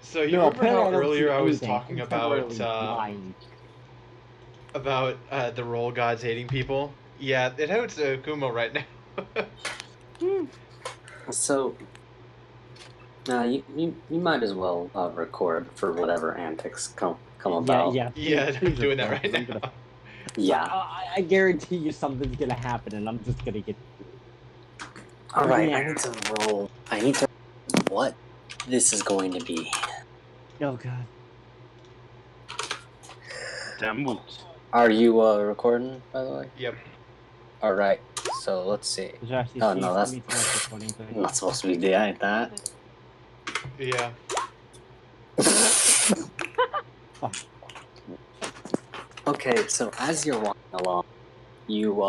So you No, remember apparently how I don't see earlier I was anything. talking I'm temporarily about blind. the roll gods hating people? Yeah, it hurts Akuma right now. So, you might as well record for whatever antics come Yeah, about. yeah. Yeah, I'm Please doing that record, right 'cause I'm gonna. now. Yeah. I guarantee you something's gonna happen, and I'm just gonna get. All right. Yeah. I need to roll. I need to. What this is going to be. Oh god. Damn. Are you recording, by the way? Yep. All right. So let's see. Josh, you Oh see, no, send that's me to my recording, please. not supposed to be like that. Yeah. Fuck. Okay, so as you're walking along, you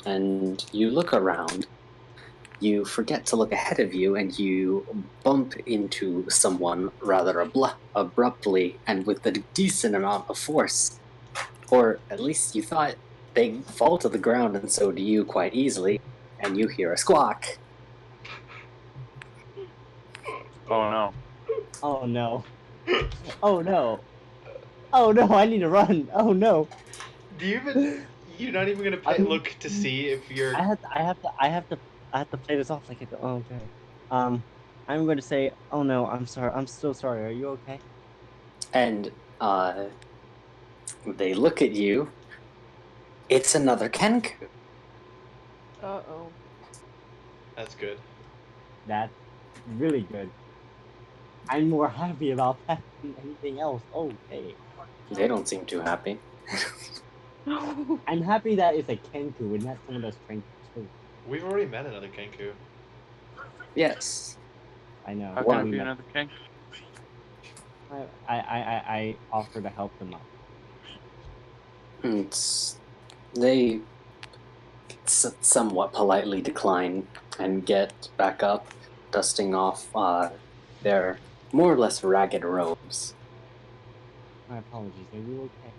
and you look around. You forget to look ahead of you, and you bump into someone rather abruptly and with a decent amount of force. Or at least you thought they fall to the ground, and so do you quite easily, and you hear a squawk. Oh no. Oh no. Oh no. Oh no, I need to run. Oh no. Do you even? You're not even gonna pay, look to see if you're. I have to play this off like it. Oh, okay. I'm going to say, oh no, I'm sorry. I'm so sorry. Are you okay? And they look at you. It's another Kenku. Uh-oh. That's good. That's really good. I'm more happy about that than anything else. Okay. They don't seem too happy. I'm happy that it's a Kenku and not someone that's trained too. We've already met another Kenku. Yes. I know. How One. can it we be met- another king? I offer to help them up. They somewhat politely decline and get back up, dusting off their more or less ragged robes. My apologies. Are you okay?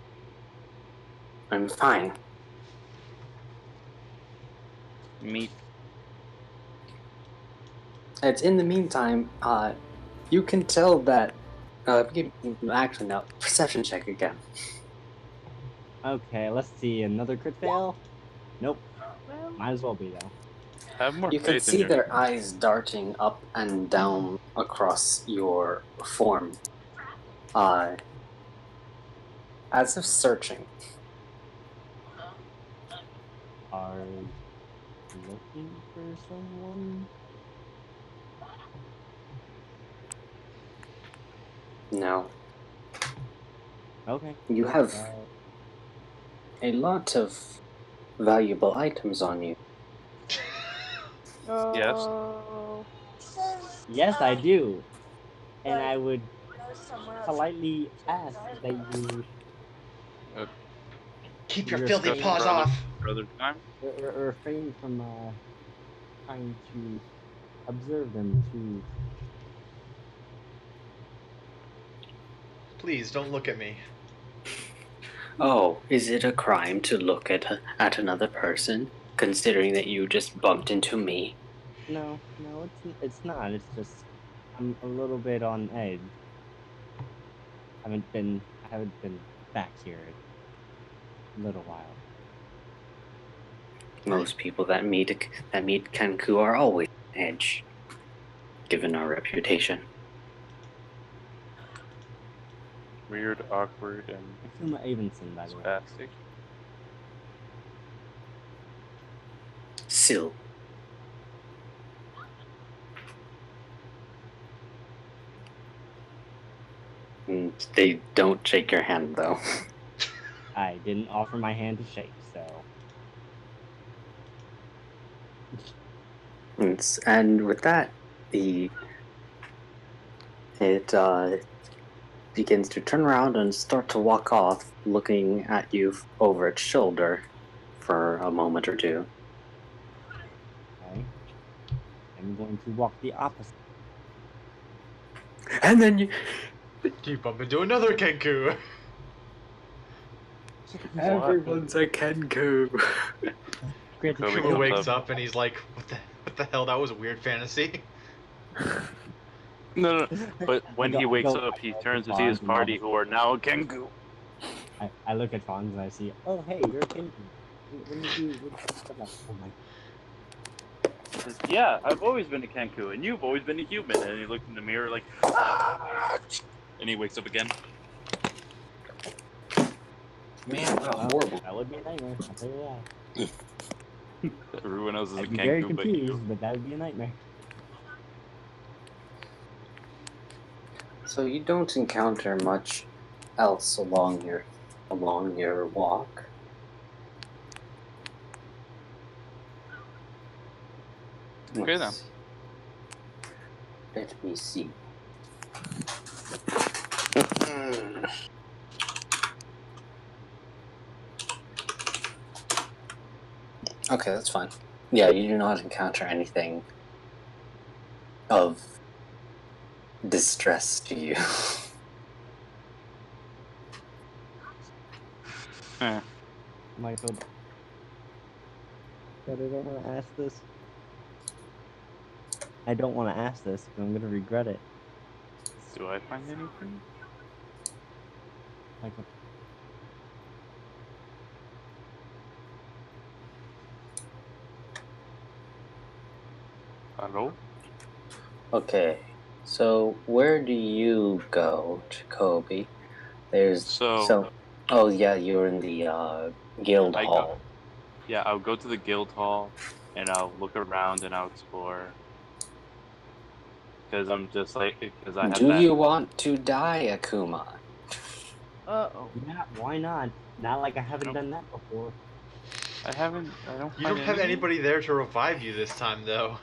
I'm fine. Meat. It's in the meantime, you can tell that. Actually, no. Perception check again. Okay, let's see. Another crit fail? Nope. Well, Might as well be though. Have more You can faith in see your their eyes darting up and down across your form, as if searching. Are you looking for someone? No, Okay. you have Uh, a lot of valuable items on you. oh. yes, I do. And I would Somewhere else. politely ask that you Keep your You're filthy saying- paws off. for other time. refrain from trying to observe them to. Please don't look at me. Oh, is it a crime to look at another person, considering that you just bumped into me? No, it's not. It's just I'm a little bit on edge. I haven't been back here in a little while. Most people that meet Kenku are always on edge, given our reputation. Weird, awkward, and Akuma Avenson, by the way. spastic. Still, they don't shake your hand though. I didn't offer my hand to shake, so And with that, it begins to turn around and start to walk off, looking at you over its shoulder for a moment or two. okay. I'm going to walk the opposite. And then you, You bump into another Kenku. everyone's a Kenku. Granted, So we Akuma can- wakes up and he's like, what the hell? That was a weird fantasy. No. But when he wakes Go- up, he I turns to look see at his Franz and all party of a who are now Kenku. I look at Franz and I see, oh hey, you're a Kenku. When did you start that? Oh my. Says, yeah, I've always been a Kenku, and you've always been a human. And he looks in the mirror like, ah! And he wakes up again. Man, what a Well, horrible. that would be a nightmare. I'll tell you that. Everyone else is a I'd be very Kenku but you. confused, but that would be a nightmare. So you don't encounter much else along your walk. Okay, then. Let me see. Okay, that's fine. Yeah, you do not encounter anything of distress to you. Michael. God, I don't want to ask this. I don't want to ask this, but I'm gonna regret it. Do I find anything? Michael. Hello? Okay, so where do you go, Jacobe? So- Oh yeah, you're in the guild I go- hall. Yeah, I'll go to the guild hall, and I'll look around and I'll explore. Because I'm just like, because I have Do that. you want to die, Akuma? Uh-oh. Yeah, why not? Not like I haven't Nope. done that before. I don't You find don't have anything. anybody there to revive you this time, though.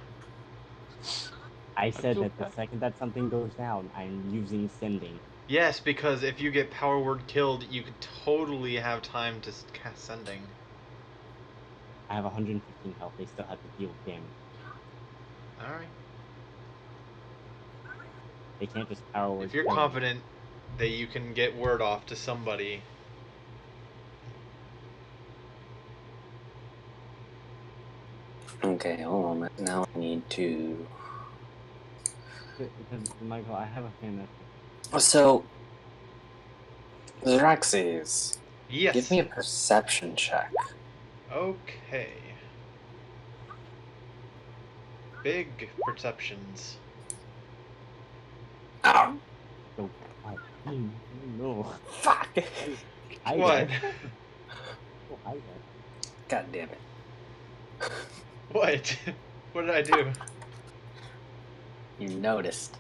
I said feel that the bad. second that something goes down, I'm using sending. Yes, because if you get power word killed, you could totally have time to cast sending. I have 115 health. They still have to deal damage. All right. They can't just power word. If you're kill me. confident that you can get word off to somebody. Okay, hold on. Now I need to. Because, Michael, I have a feeling So, Xeraxes, Yes. give me a perception check. Okay. Big perceptions. Ow! that. No. Fuck! What? God damn it. What? What did I do? You noticed.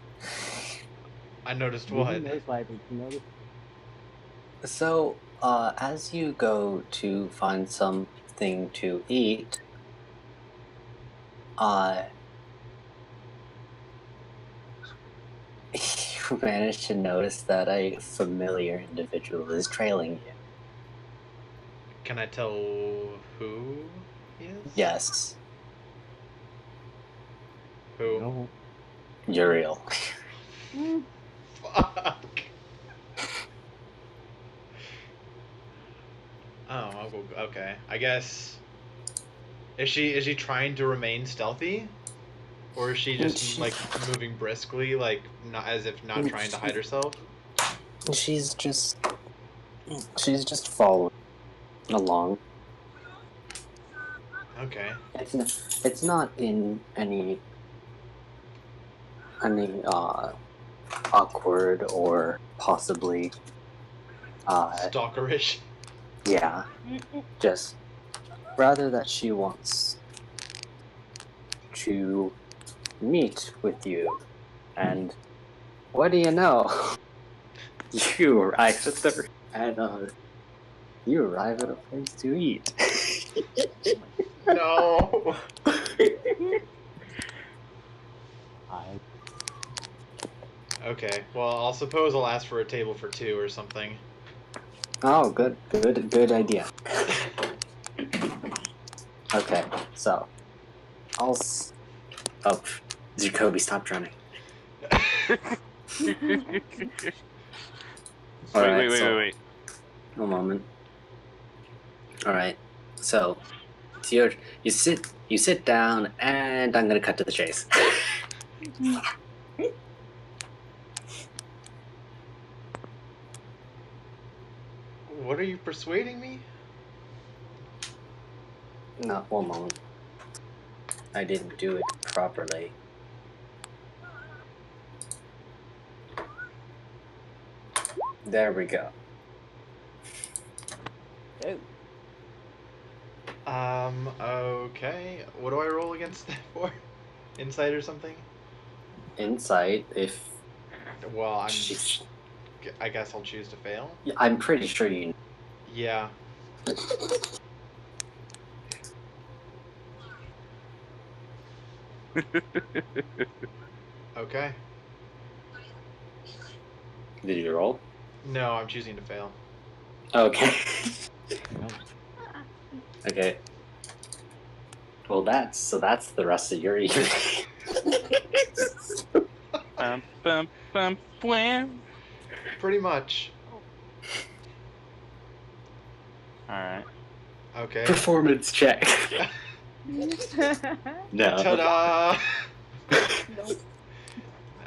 I noticed He what? knows why, but you notice. So, as you go to find something to eat, you manage to notice that a familiar individual is trailing you. Can I tell who he is? Yes, Who? No. Uriel. Fuck. Oh, okay. I guess. Is she trying to remain stealthy, or is she just like moving briskly, like not as if not trying to hide herself? She's just following along. Okay. It's not in any awkward or possibly Stalkerish. yeah, just rather that she wants to meet with you, and what do you know? You arrive you arrive at a place to eat. No. Okay. Well, I'll suppose I'll ask for a table for two or something. Oh, good idea. Okay, so oh, Jacobe, stop running. Wait. A moment. All right, so it's you sit down, and I'm gonna cut to the chase. What are you persuading me? No, one moment. I didn't do it properly. There we go. Oh. Okay. What do I roll against that for? Insight or something? Insight, if Well, she's... I guess I'll choose to fail. I'm pretty sure you... Yeah. Okay. Did you roll? No, I'm choosing to fail. Okay. Nope. Okay. Well, that's the rest of your evening. Bum, bum, bum, bwam. Pretty much. Alright. Okay. Performance check. No. Ta-da! Nope.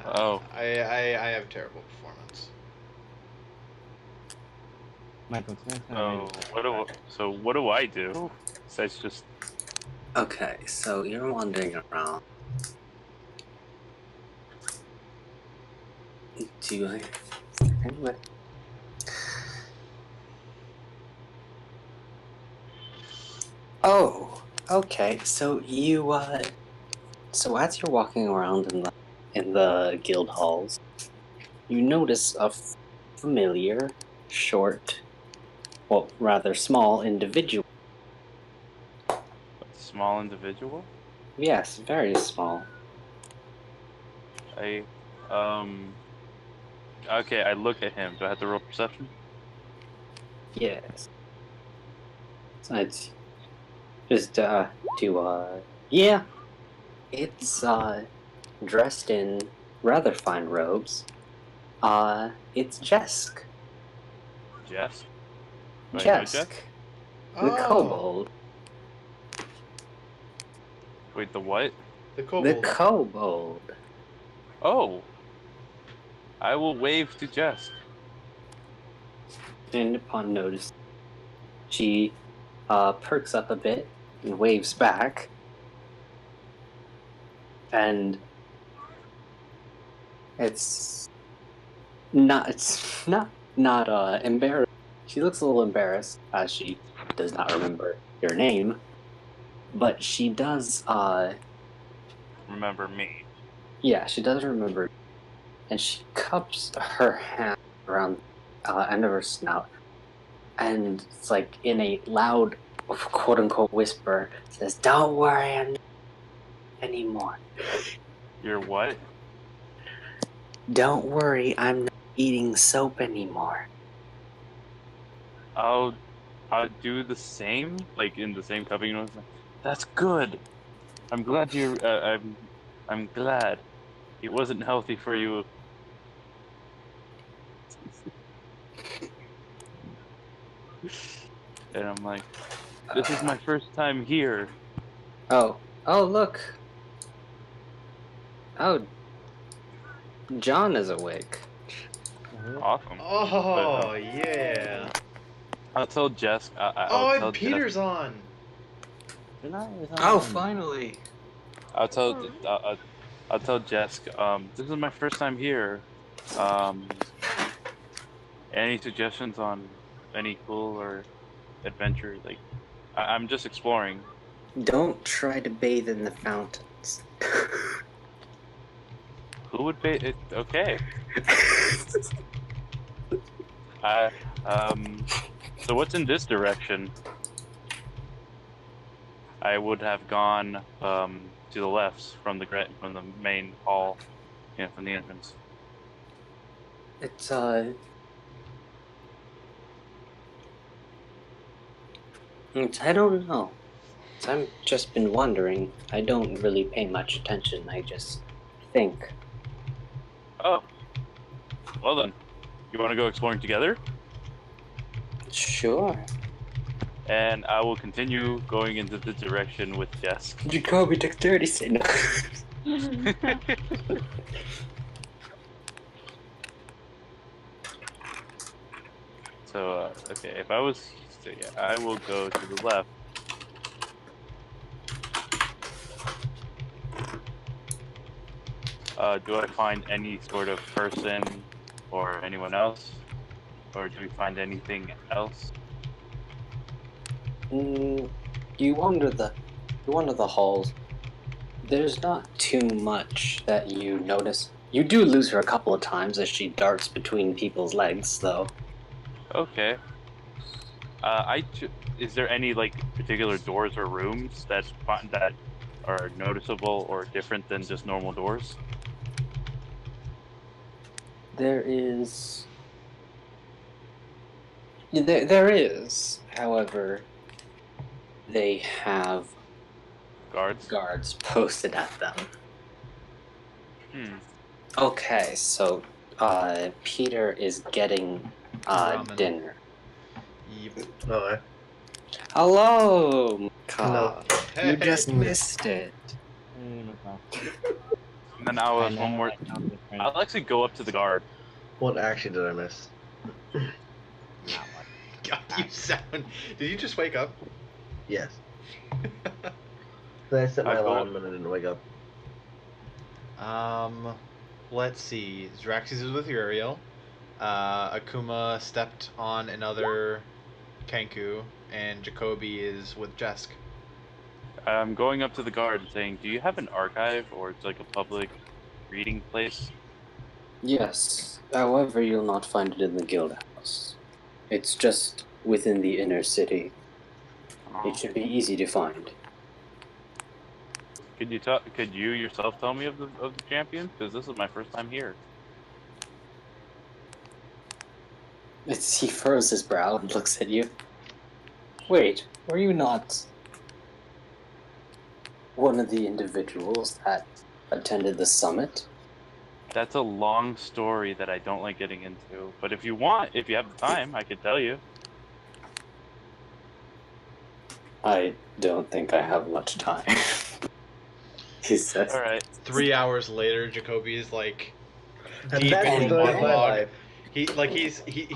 Oh. I have terrible performance. Michael, it's my Oh, time. what do I do? That's just Okay, so you're wandering around. Do I... Anyway. Oh, okay. So you so as you're walking around in the guild halls, you notice a familiar, short, well, rather small individual. a small individual. Yes, very small. Okay, I look at him. Do I have to roll perception? Yes. So it's just yeah. It's dressed in rather fine robes. It's Jesk. Jess. Do I know Jesk. The Oh, kobold. Wait, the what? the The kobold. kobold. Oh. I will wave to Jess. And upon notice, she perks up a bit and waves back. And it's not embarrassed. She looks a little embarrassed as she does not remember your name, but she does Remember me. yeah, she does remember, and she cups her hand around end of her snout, and it's like in a loud quote unquote whisper says, "Don't worry, I'm not anymore. You're what? Don't worry, I'm not eating soap anymore." I'll do the same, like in the same cupping noise. That's good. I'm glad you. I'm glad. It wasn't healthy for you. And I'm like, this is my first time here. Oh look. Oh, John is awake. Awesome. Oh, yeah. I'll tell Jess. Oh, I'll tell and Peter's on. Oh, finally. I'll tell. I'll tell Jess. This is my first time here. Any suggestions on any cool or adventure? Like, I'm just exploring. Don't try to bathe in the fountains. Who would be it? Okay. So what's in this direction? I would have gone to the left from the main hall, from the entrance. It's I don't know. I've just been wondering. I don't really pay much attention. I just think. Oh, well then, you want to go exploring together? Sure. And I will continue going into the direction with Jess. Jacobe dexterity say no. So, okay, if I was, so yeah, I will go to the left. Do I find any sort of person or anyone else? Or do we find anything else? You wander the halls. There's not too much that you notice. You do lose her a couple of times as she darts between people's legs, though. Okay. Is there any like particular doors or rooms that are noticeable or different than just normal doors? There is. There is. However, they have Guards? guards posted at them. Hmm. Okay, so Peter is getting Ramen. dinner. Yep. Okay. Hello, Mahkah. Hey. You just missed it. Hey, Mahkah. And then I was know, one more. I know the French. I'll actually go up to the guard. What action did I miss? Not much. God, you sound. Did you just wake up? Yes. Then I set my I'll go- alarm and I didn't wake up. Let's see. Zraxis is with Uriel. Akuma stepped on another Kenku, and Jacobe is with Jesk. I'm going up to the guard and saying, "Do you have an archive or it's like a public reading place?" Yes. However, you'll not find it in the guild house. It's just within the inner city. It should be easy to find. Could you yourself tell me of the champions? Because this is my first time here. He furrows his brow and looks at you. Wait, were you not one of the individuals that attended the summit? That's a long story that I don't like getting into. But if you have the time, I could tell you. I don't think I have much time. He says. All right. 3 hours later, Jacobe is like And deep that's the into story of my monologue. life. He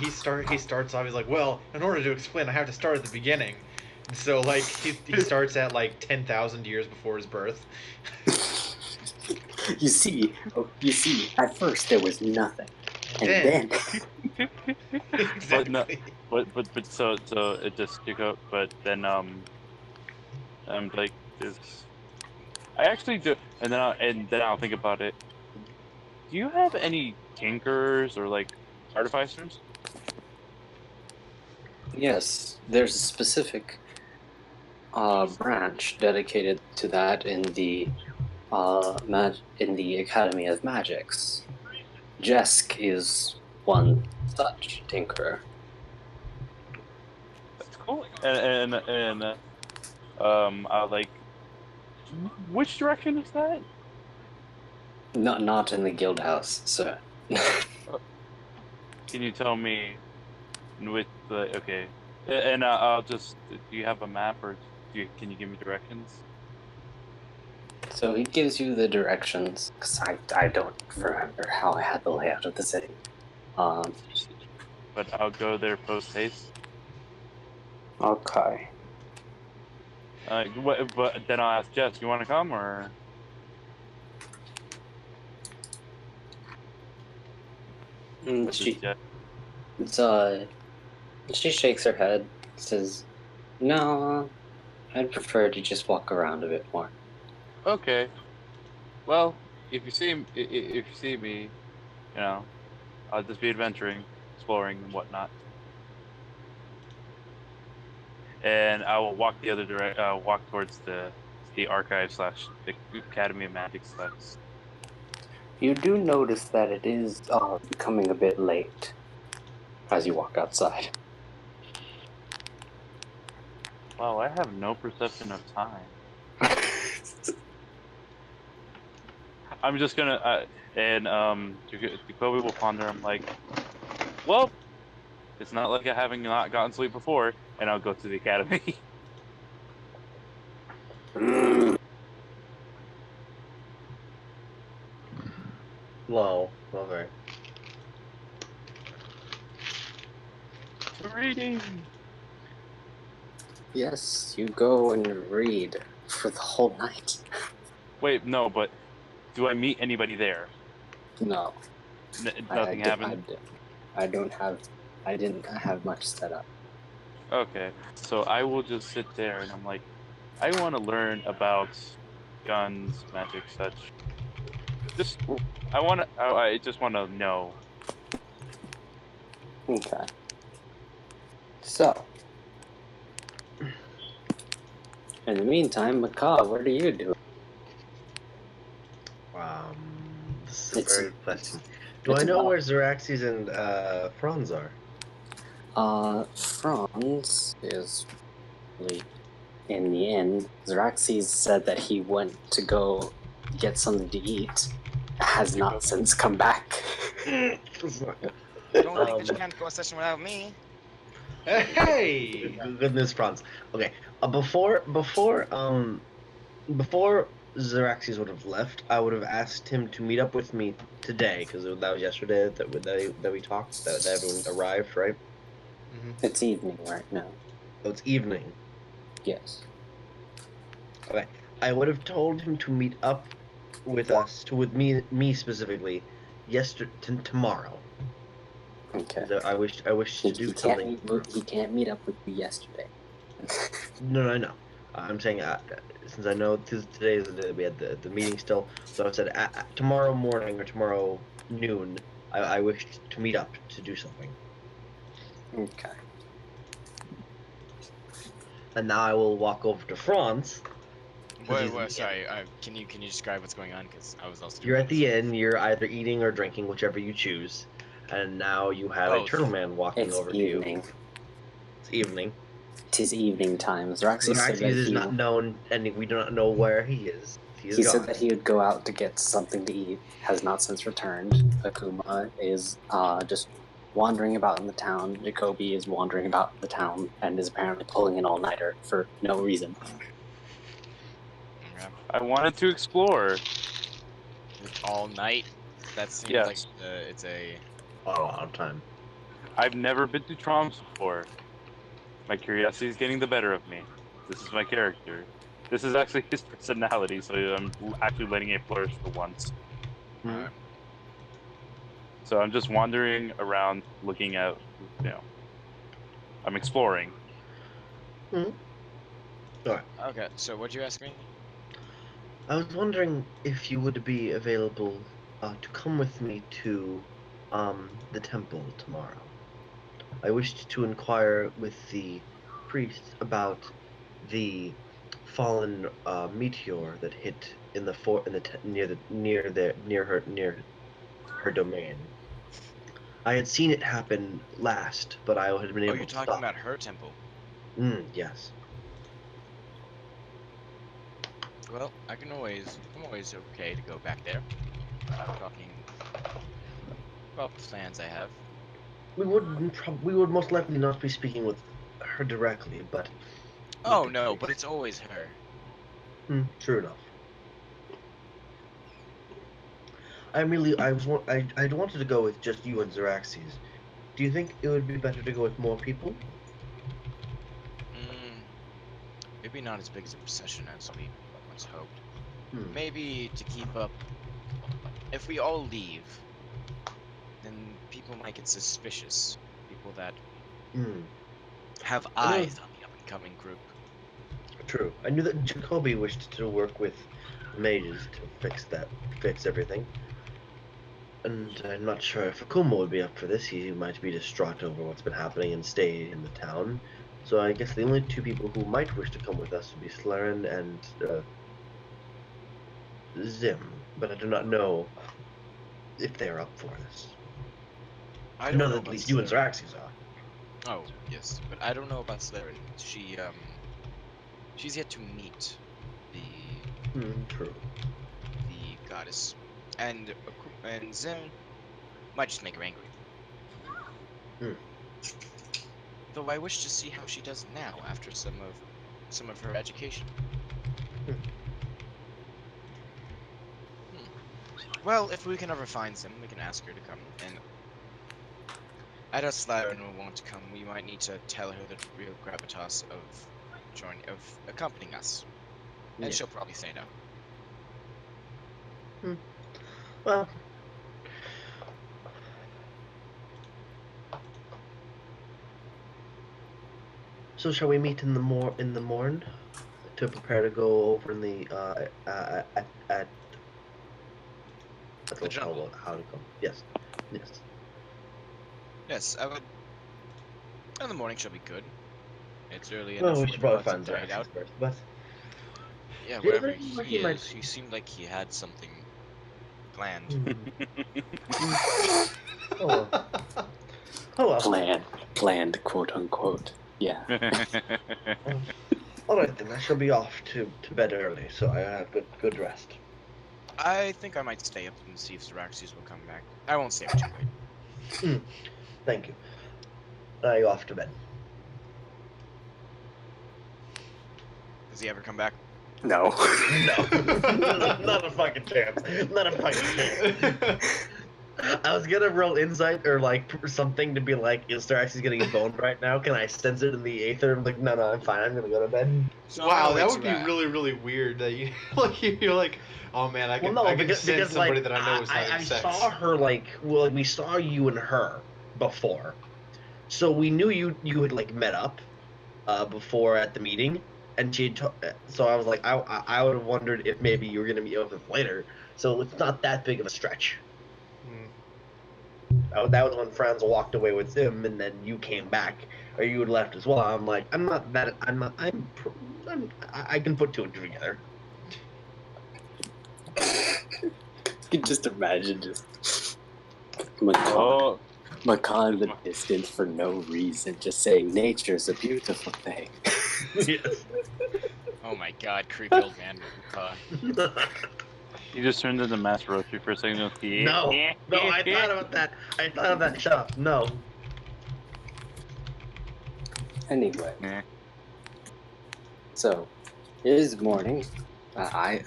starts off. He's like, well, in order to explain, I have to start at the beginning. And so like he starts at like 10,000 years before his birth. You see, at first there was nothing. And Then- then Exactly. But so it just but then I'm like this. I actually do, and then I'll think about it. Do you have any tinkerers or like artificers? yes, there's a specific branch dedicated to that in the Academy of Magics. Jesk is one such tinkerer. That's cool. And I like. Which direction is that? Not in the guild house, sir. Can you tell me with the okay? And I'll just. Do you have a map or can you give me directions? So he gives you the directions, because I don't remember how I had the layout of the city. But I'll go there post haste. Okay. But then I'll ask Jess, you want to come or? She shakes her head, says, "No, I'd prefer to just walk around a bit more." Okay. Well, if you see me, you know, I'll just be adventuring, exploring, and whatnot. And I will walk the other walk towards the archive / the Academy of Magic / You do notice that it is becoming a bit late as you walk outside. Wow, I have no perception of time. I'm just gonna Jacobe will ponder. I'm like, well, it's not like I haven't not gotten sleep before, and I'll go to the academy. Low. Okay. Reading. Yes, you go and read for the whole night. Wait, no, but do I meet anybody there? No, Nothing happened. I didn't have much set up. Okay, so I will just sit there and I'm like, I want to learn about guns, magic, such. Just, I just want to know. Okay. So, in the meantime, Mahkah, what are you doing? This is a It's- very good question. Do it's I know about- where Xeraxes and Franz are? Franz is really in the inn. Xeraxes said that he went to go get something to eat. Has not since come back. Don't think that you can't go a session without me. Hey! Goodness, Franz. Okay, before Xeraxes would have left, I would have asked him to meet up with me today, because that was yesterday that we talked, that everyone arrived, right? It's evening right now. So it's evening. Yes. Okay, I would have told him to meet up with us, with me specifically, tomorrow. Okay. So I wish to do something. He can't meet up with you yesterday. No, no. I'm saying since I know today is the day we had the meeting still, so I said tomorrow morning or tomorrow noon. I wish to meet up to do something. Okay. And now I will walk over to Franz. Wait, sorry. Can you describe what's going on? Because I was also. You're at the inn. You're either eating or drinking, whichever you choose. And now you have a Both. turtle man walking It's over evening. to you. It's evening. 'Tis evening time. Xeraxes said Xeraxes that is not known, and we do not know where he is. He is gone. said that he would go out to get something to eat. Has not since returned. Akuma is just wandering about in the town. Jacobe is wandering about in the town and is apparently pulling an all-nighter for no reason. Okay. I wanted to explore. All night. That seems Yes. like it's a. a lot of time. I've never been to Troms before. My curiosity is getting the better of me. This is my character. This is actually his personality, so I'm actually letting it flourish for once. Alright. So I'm just wandering around, looking at, I'm exploring. Okay. So what'd you ask me? I was wondering if you would be available to come with me to the temple tomorrow. I wished to inquire with the priest about the fallen meteor that hit in the near her domain. I had seen it happen last, but I had been able You're to talking stop. about her temple. Yes. Well, I'm always okay to go back there. Talking about the plans I have. We would most likely not be speaking with her directly, but. Oh no, but it's always her. True enough. I wanted to go with just you and Xeraxes. Do you think it would be better to go with more people? Maybe not as big as a procession as we once hoped. Hmm. Maybe to keep up. If we all leave, then people might get suspicious. People that have eyes on the up-and-coming group. True. I knew that Jacobe wished to work with mages to fix everything. And I'm not sure if Akuma would be up for this. He might be distraught over what's been happening and stay in the town. So I guess the only two people who might wish to come with us would be Slyren and Zim. But I do not know if they are up for this. I know don't that about at least you and Slyren. Xeraxes are. Oh, yes, but I don't know about Slyren. She's yet to meet True. the goddess, and Zim might just make her angry. Though I wish to see how she does now after some of her education. Well, if we can ever find Zim, we can ask her to come and I know Slyren will want to come. We might need to tell her the real gravitas of accompanying us. And Yeah. she'll probably say no. Well. So shall we meet in the morn to prepare to go over in the at The jungle. how to go? Yes. Yes, I would. In the morning should be good. It's early Well, enough we for should the probably buds find to die out. Xeraxes first, but Yeah, Yeah, wherever but he he might- is, he seemed like he had something planned. oh well. Planned, quote unquote. Yeah. All right then, I shall be off to bed early, so I have good rest. I think I might stay up and see if Xeraxes will come back. I won't stay up too late. Thank you. I go off to bed. Does he ever come back? No. Not a fucking chance. Not a fucking chance. I was gonna roll insight or like something to be like, is Xeraxes getting boned right now? Can I sense it in the aether? I'm like, no, I'm fine. I'm gonna go to bed. So Wow, I'm that gonna would wait be really, really weird that you like you're like, oh man, I can sense somebody like, that I know is having I sex. saw her like, well, we saw you and her before, so we knew you had like met up before at the meeting, and so I was like, I would have wondered if maybe you were gonna meet up with him later. So it's not that big of a stretch. That was when Franz walked away with him, and then you came back, or you had left as well. I'm like, I can put two and two together. You can just imagine Oh, Mahkah in the distance for no reason, just saying nature's a beautiful thing. Yes. Oh my god, creepy old man. you just turned into Mass Roaster for a second. No, I thought about that. Shut up. No. Anyway, Yeah. so it is morning. I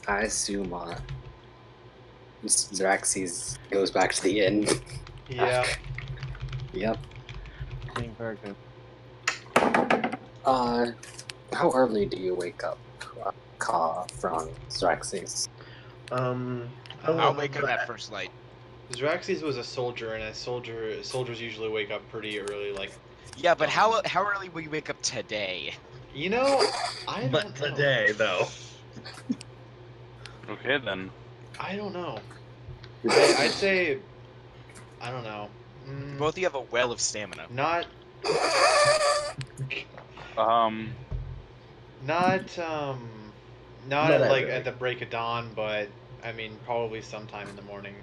assume Xeraxes goes back to the inn. Yeah. Yep. Being very good. How early do you wake up, from Xeraxes? I'll wake up at first light. Xeraxes was a soldier, and soldiers usually wake up pretty early. Like, Yeah, but how early will you wake up today? you know, I don't But know. today, though. Okay then. I don't know. I'd say, I don't know. Both of you have a well of stamina. Not Not like early. at the break of dawn, but I mean probably sometime in the morning,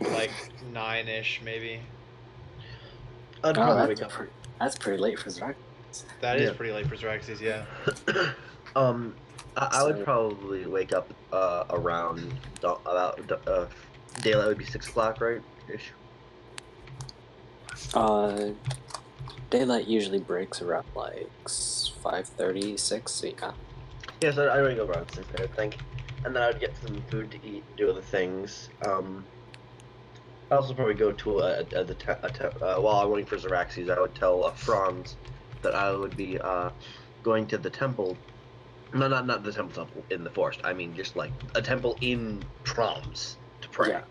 like 9-ish maybe. I'd Oh, probably wake up. that's pretty late for Xeraxes. That is Yeah. pretty late for Xeraxes, yeah. I would So- probably wake up around about daylight would be 6 o'clock, right? Ish. Daylight usually breaks around like 5:30, 6. So yeah. Yes, I would go around 6, I think, and then I would get some food to eat, do other things. I'd also probably go to while I'm waiting for Xeraxes, I would tell Franz that I would be going to the temple. No, not the temple in the forest. I mean, just like a temple in Troms to pray. Yeah.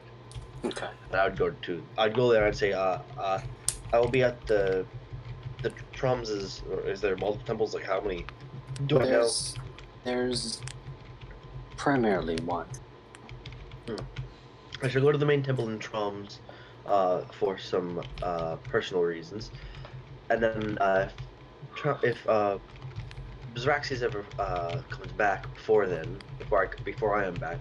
Okay. And I'd go there and I'd say, I will be at the Troms is there multiple temples? Like how many? Do I know? There's primarily one. I should go to the main temple in Troms for some personal reasons, and then if Xeraxes ever comes back before then, before I am back,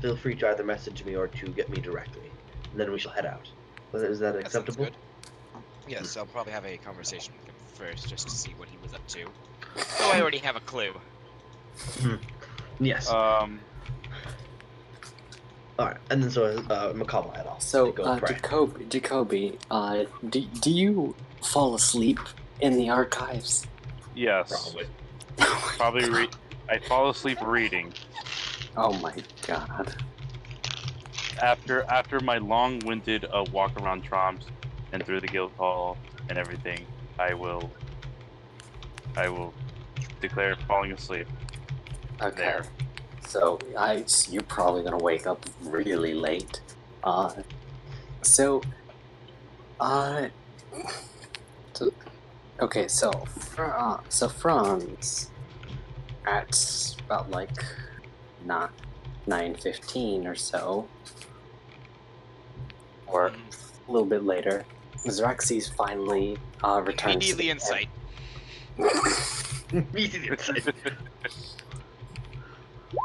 feel free to either message me or to get me directly, and then we shall head out. Is that That sounds acceptable? good. Yes, I'll probably have a conversation with him first, just to see what he was up to. Oh, I already have a clue. Yes. All right, and then so Mahkah will head off. So, to go pray. Jacobe, do you fall asleep in the archives? Yes. Probably. I fall asleep reading. Oh my god. After my long-winded walk around Troms and through the guild hall and everything, I will declare falling asleep. Okay. There. So you're probably gonna wake up really late. So okay, so Franz at about like 9:15 or so, or a little bit later, Xerxes finally returns. Immediately in sight. Immediately in sight.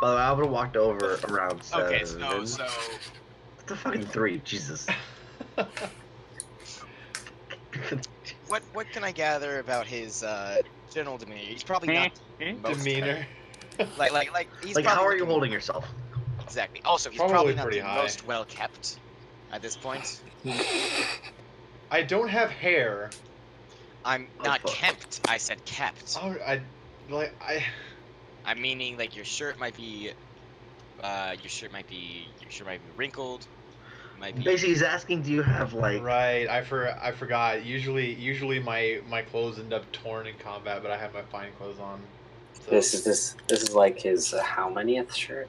Well, I would have walked over around 7. Okay, so What the fucking 3? Jesus. what can I gather about his general demeanor? He's probably not most Demeanor. like he's Like, probably how are you looking- holding yourself? Exactly. Also, he's Probably probably not pretty the high. most well kept at this point. I don't have hair. I'm Oh, not fuck. kept. I said kept. Oh, I'm meaning like your shirt might be wrinkled. Might be. Basically, he's asking, do you have, like... right. I forgot. Usually my clothes end up torn in combat, but I have my fine clothes on. So. This is like his how manyth shirt?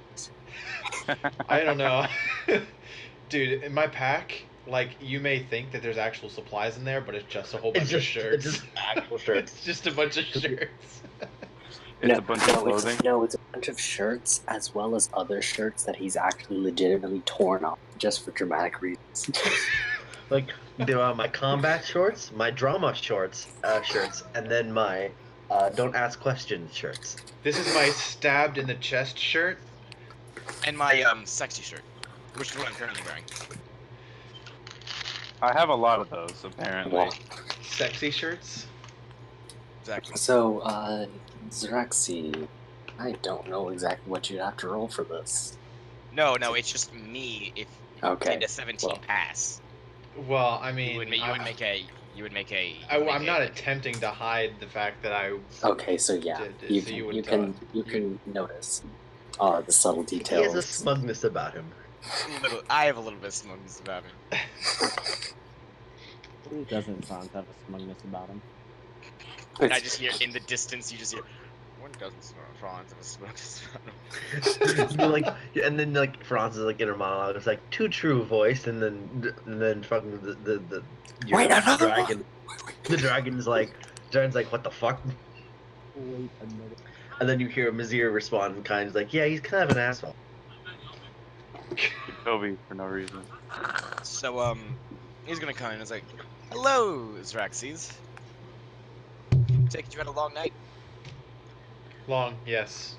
I don't know. Dude, in my pack, like, you may think that there's actual supplies in there, but it's just a whole bunch of shirts. It's just actual shirts. It's just a bunch of shirts. It's a bunch of clothing. It's a bunch of shirts as well as other shirts that he's actually legitimately torn off just for dramatic reasons. Like, there are my combat shorts, my drama shirts, and then my don't ask questions shirts. This is my stabbed in the chest shirt. And my sexy shirt, which is what I'm currently wearing. I have a lot of those, apparently. Well, Sexy shirts. Exactly. so, Xerxes, I don't know exactly what you'd have to roll for this. No, it's just me. If Okay. did a 17 well. pass, Well, I mean, you would make a. I'm not attempting to hide the fact that I. Okay, so yeah, So you can notice the subtle He has details. a smugness about him. I have a little bit of smugness about me. Who doesn't Franz have a smugness about him? And I just hear in the distance, you just hear. One doesn't Franz have a smugness about him. Like, and then like Franz is like inner monologue. It's like too true voice, and then fucking the Wait, no. dragon. The dragon's like what the fuck? Wait a minute. And then you hear Mazir respond, kind of like, yeah, he's kind of an asshole. Jacobe for no reason. So he's gonna come in and is like, "Hello, Xerxes. Take it you had a long night." Long, yes.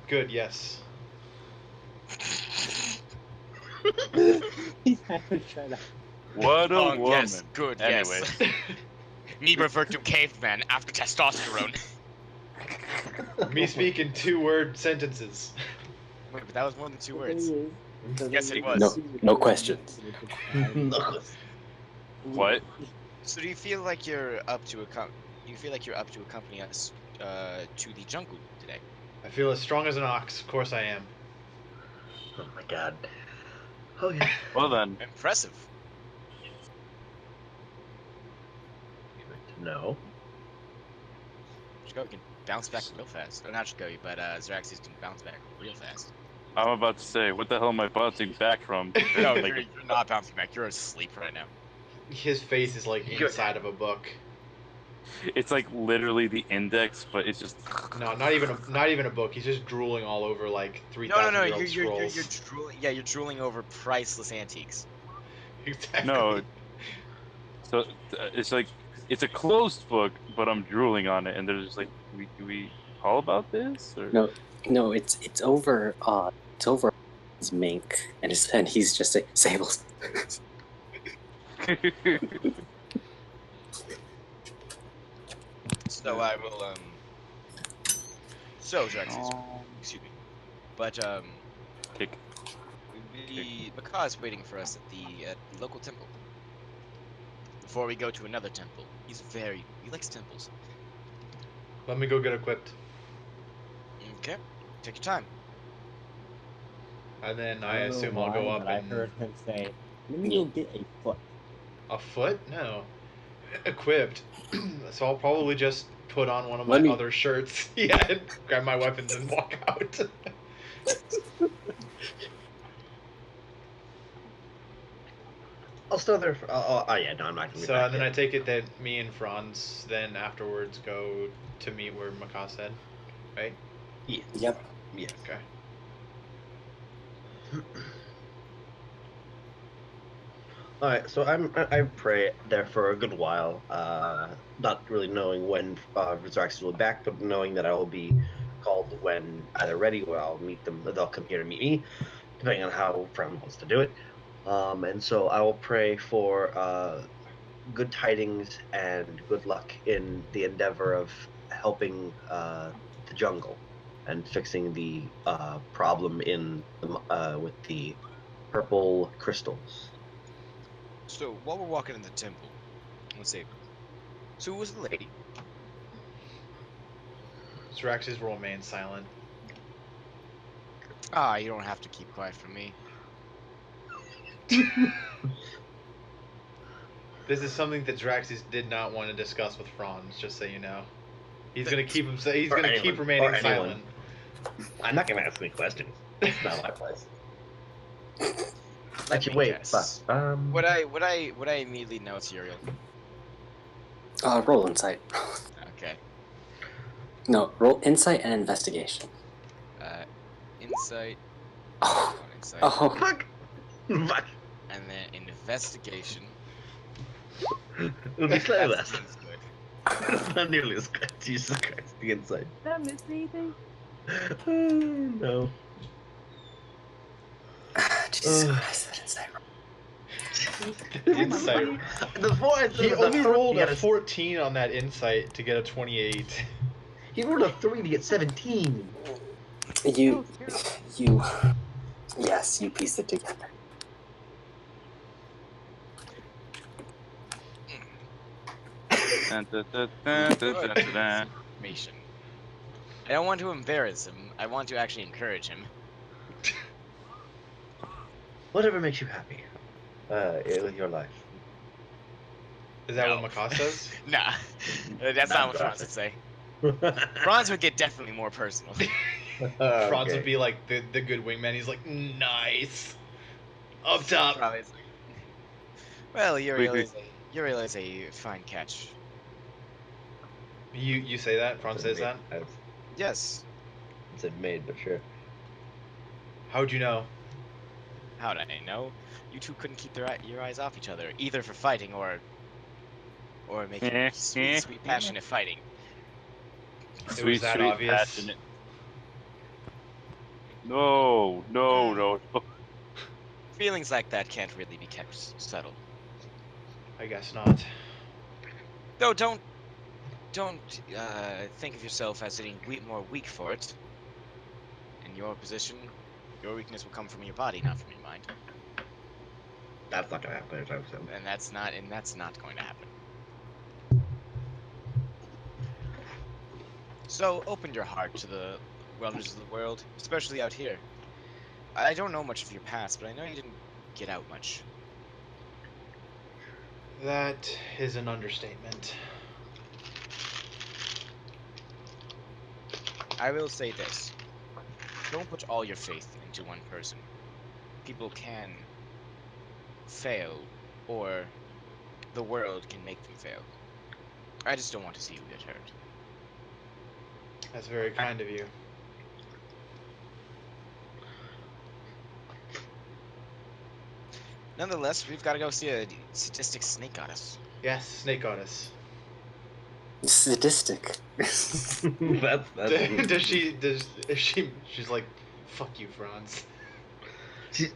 Good, yes. He's having shut up. What a Long, woman. yes, good, Anyway. yes. Me revert to caveman after testosterone. Me speak in 2-word sentences. Wait, but that was more than 2 The words. thing is, Yes, it was. No questions. No. What? So do you feel like you're up to accompany us to the jungle today? I feel as strong as an ox. Of course I am. Oh my god. Oh yeah. Well then. Impressive. No. Jacobe can bounce back real fast. Or not Jacobe, but Xerxes can bounce back real fast. I'm about to say, what the hell am I bouncing back from? No, Like, you're not bouncing back. You're asleep right now. His face is like inside of a book. it's like literally the index, but it's just. No, not even a book. He's just drooling all over like 3,000 No. year old You're scrolls. drooling. Yeah, you're drooling over priceless antiques. Exactly. No. So it's like it's a closed book, but I'm drooling on it, and they're just like, do we call about this? Or? No, it's over his mink, and he's just like Sables. So I will So Xerxes, excuse me, but Kick. the Mahkah is waiting for us at the local temple. Before we go to another temple, he likes temples. Let me go get equipped. Okay, take your time. And then I don't know assume I'll go why, up but and I heard him say, "Let me go get a foot." A foot? No. Equipped. So I'll probably just put on one of my Let me- other shirts. Yeah, and grab my weapons and walk out. I'll stay there for. Oh yeah, no, I'm not gonna be So back and then I yet. take it that me and Franz then afterwards go to meet where Mahkah said, right? Yeah. Yep. Yeah. Okay. All right, so I pray there for a good while, not really knowing when Resurrection will be back, but knowing that I will be called when either ready or I'll meet them. They'll come here to meet me, depending on how Franz wants to do it. And so I will pray for good tidings and good luck in the endeavor of helping the jungle and fixing the problem in the, with the purple crystals. So while we're walking in the temple, let's see. So who was the lady? Syraxes will remain silent. Ah, you don't have to keep quiet from me. This is something that Draxis did not want to discuss with Franz, just so you know. He's gonna keep him. He's Or gonna anyone, keep or remaining anyone. silent. I'm not gonna ask any questions. It's not my place. Let Actually, me wait, guess. but Would I immediately know it's Uriel? Roll insight. Okay. No, roll insight and investigation. Insight. Oh. One insight. Oh. fuck. Fuck. And then investigation. It'll be slightly That less. seems good. It's not nearly as good. Jesus Christ, the inside. Did I miss anything? No. Jesus Ugh. Christ, that insight roll. Insight. The four, He the only first, rolled he a got 14 on that insight to get a 28. He rolled a 3 to get 17. You, Oh, terrible. you, yes, you piece it together. Information. I don't want to embarrass him. I want to actually encourage him. Whatever makes you happy. With your life. Is that No. what Mahkah says? Nah, that's not what Franz would say. Franz would get definitely more personal. Franz Okay. would be like the good wingman. He's like, nice. Up top. Probably is like, well, Uriel is a fine catch. You say that? Franz says that? Yes. It's a maid, but sure. How'd you know? How did I know? You two couldn't keep your eyes off each other, either for fighting or making sweet, passionate fighting. It was that obvious. Passionate. No. Feelings like that can't really be kept subtle. I guess not. Though don't think of yourself as getting more weak for it. In your position, your weakness will come from your body, not from your mind. That's not gonna happen anytime soon. And that's not going to happen. So open your heart to the wonders of the world, especially out here. I don't know much of your past, but I know you didn't get out much. That is an understatement. I will say this. Don't put all your faith into one person. People can fail, or the world can make them fail. I just don't want to see you get hurt. That's very kind of you. Nonetheless, we've got to go see a sadistic snake goddess. Yes, Snake Goddess. Sadistic. That's She's like, fuck you, Franz. she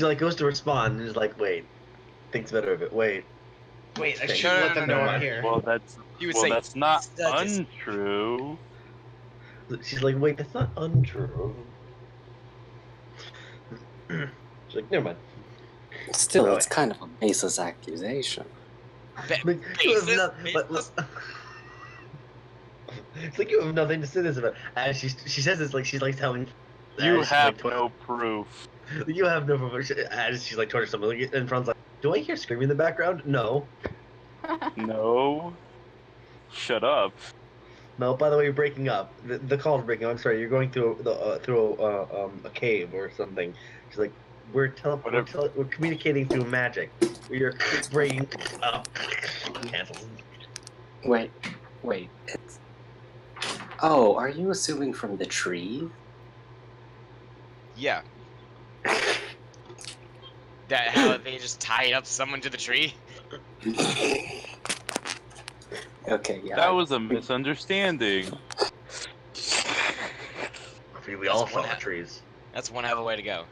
like goes to respond and is like, wait, thinks better of it. Wait, Wait, I No, should no, let them no, know no, I'm no. here. Well, that's not sadistic. untrue. she's like, wait, that's not untrue. She's like, never mind. Still, No, it's kind of a baseless accusation. Like, you have Baseless? but- it's like you have nothing to say this about. And she says this like she's like telling. You she's, have like, no proof. You have no proof. As she's like torture something, and Fran's like, Do I hear screaming in the background? No. No. Shut up. No, by the way, you're breaking up. The call's breaking up. I'm sorry, you're going through a cave or something. She's like, we're communicating through magic. You're breaking up. Cancel. Wait. Oh, are you assuming from the tree? Yeah. That how they just tied up someone to the tree? Okay, yeah. That was a misunderstanding. We all saw the trees. That's one hell of a way to go.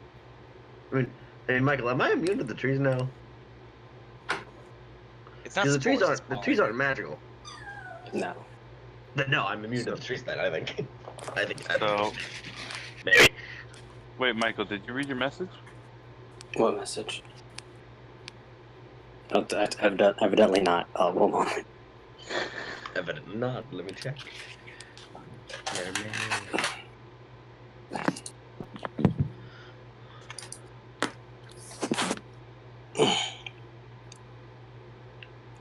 I mean, hey Michael, am I immune to the trees now? It's not Because supposed the trees aren't magical. No. No, I'm immune to the trees then, I think. So, Maybe. wait, Michael, did you read your message? What message? Oh, evidently not. Oh, one moment. Evidently not. Let me check.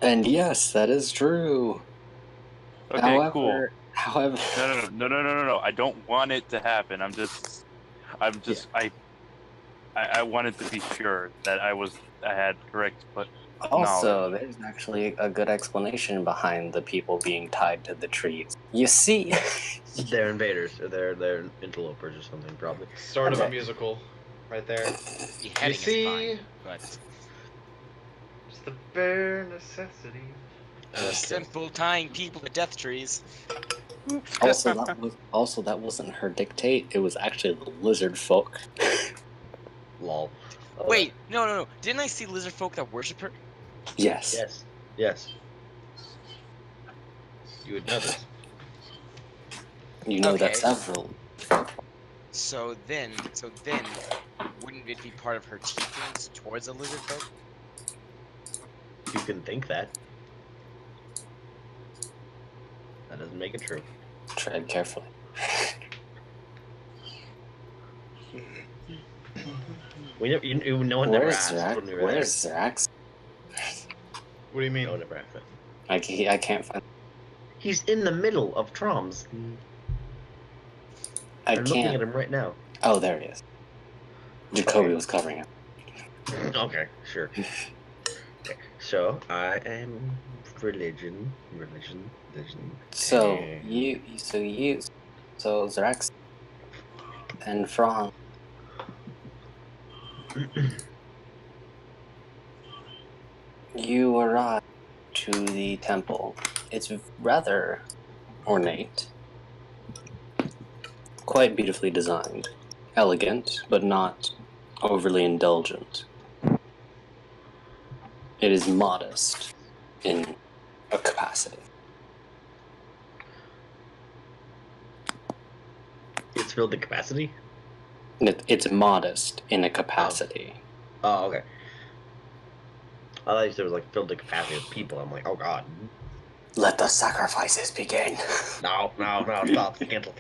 And yes, that is true. Okay, cool. However, No. I don't want it to happen. I wanted to be sure that I had correct, but also, there's actually a good explanation behind the people being tied to the trees. You see, they're invaders, or they're interlopers or something, probably. Sort of a musical, right there. Beheading You see? is fine, but It's the bare necessity. simple tying people to death trees. also that wasn't her dictate. It was actually the lizard folk. Lol. Wait, no. Didn't I see lizard folk that worship her? Yes. Yes. You would know this. You know Okay. that several. So then, wouldn't it be part of her teachings towards the lizard folk? You can think that. That doesn't make it true. Tread carefully. No one never Where's asked. Zach? when we were Where's Zach? What do you mean? there. No one ever asked it. I can't find. He's in the middle of Troms. I'm looking at him right now. Oh, there he is. Jacobe was covering him. Okay, sure. Okay, so I am religion. So Hey. so Zrax and Franz. You arrive to the temple. It's rather ornate, quite beautifully designed, elegant, but not overly indulgent. It is modest in a capacity. It's filled to capacity? It's modest in a capacity. Oh, okay. I thought you said it was like filled to capacity of people. I'm like, oh god. Let the sacrifices begin. No, stop. Cancel.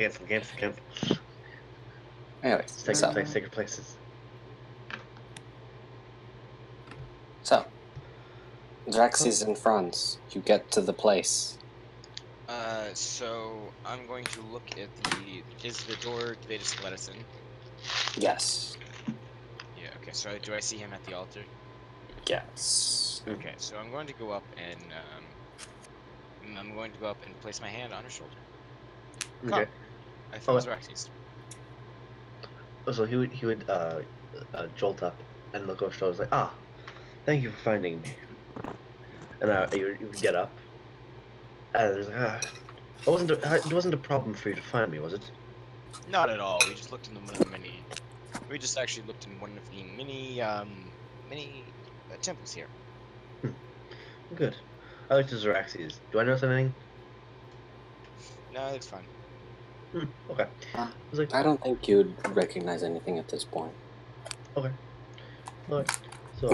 Anyways, Sacred places. So, Draxis and Franz, you get to the place. So I'm going to look at is the door, they just let us in? Yes. Yeah, okay, so do I see him at the altar? Yes. Okay, so I'm going to go up and, place my hand on her shoulder. Okay. I think it's Raxi's. So he would jolt up and look over his shoulders like, thank you for finding me. And you would get up. And there's like, it wasn't a problem for you to find me, was it? Not at all. We just looked into one of the many. We just actually looked in one of the many temples here. Good. I like the Zeraxes. Do I notice anything? No, it looks fine. Okay. I was like, I don't think you'd recognize anything at this point. okay. Alright. So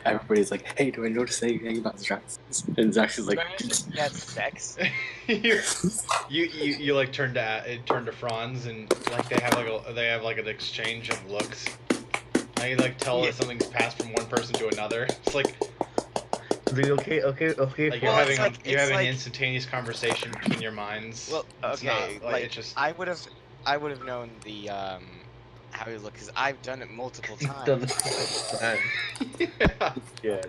Everybody's like, hey, do I notice anything about Draxis? And Draxis like, That's sex. you like turn to Franz and like they have like an exchange of looks, Now you like tell us something's passed from one person to another. It's like Okay. like you're Well, having it's like- you're it's having like- an instantaneous conversation between your minds. Well, It's okay, not, like it's just I would have known the how you look because I've done it multiple times. Done this time. yeah. Yes.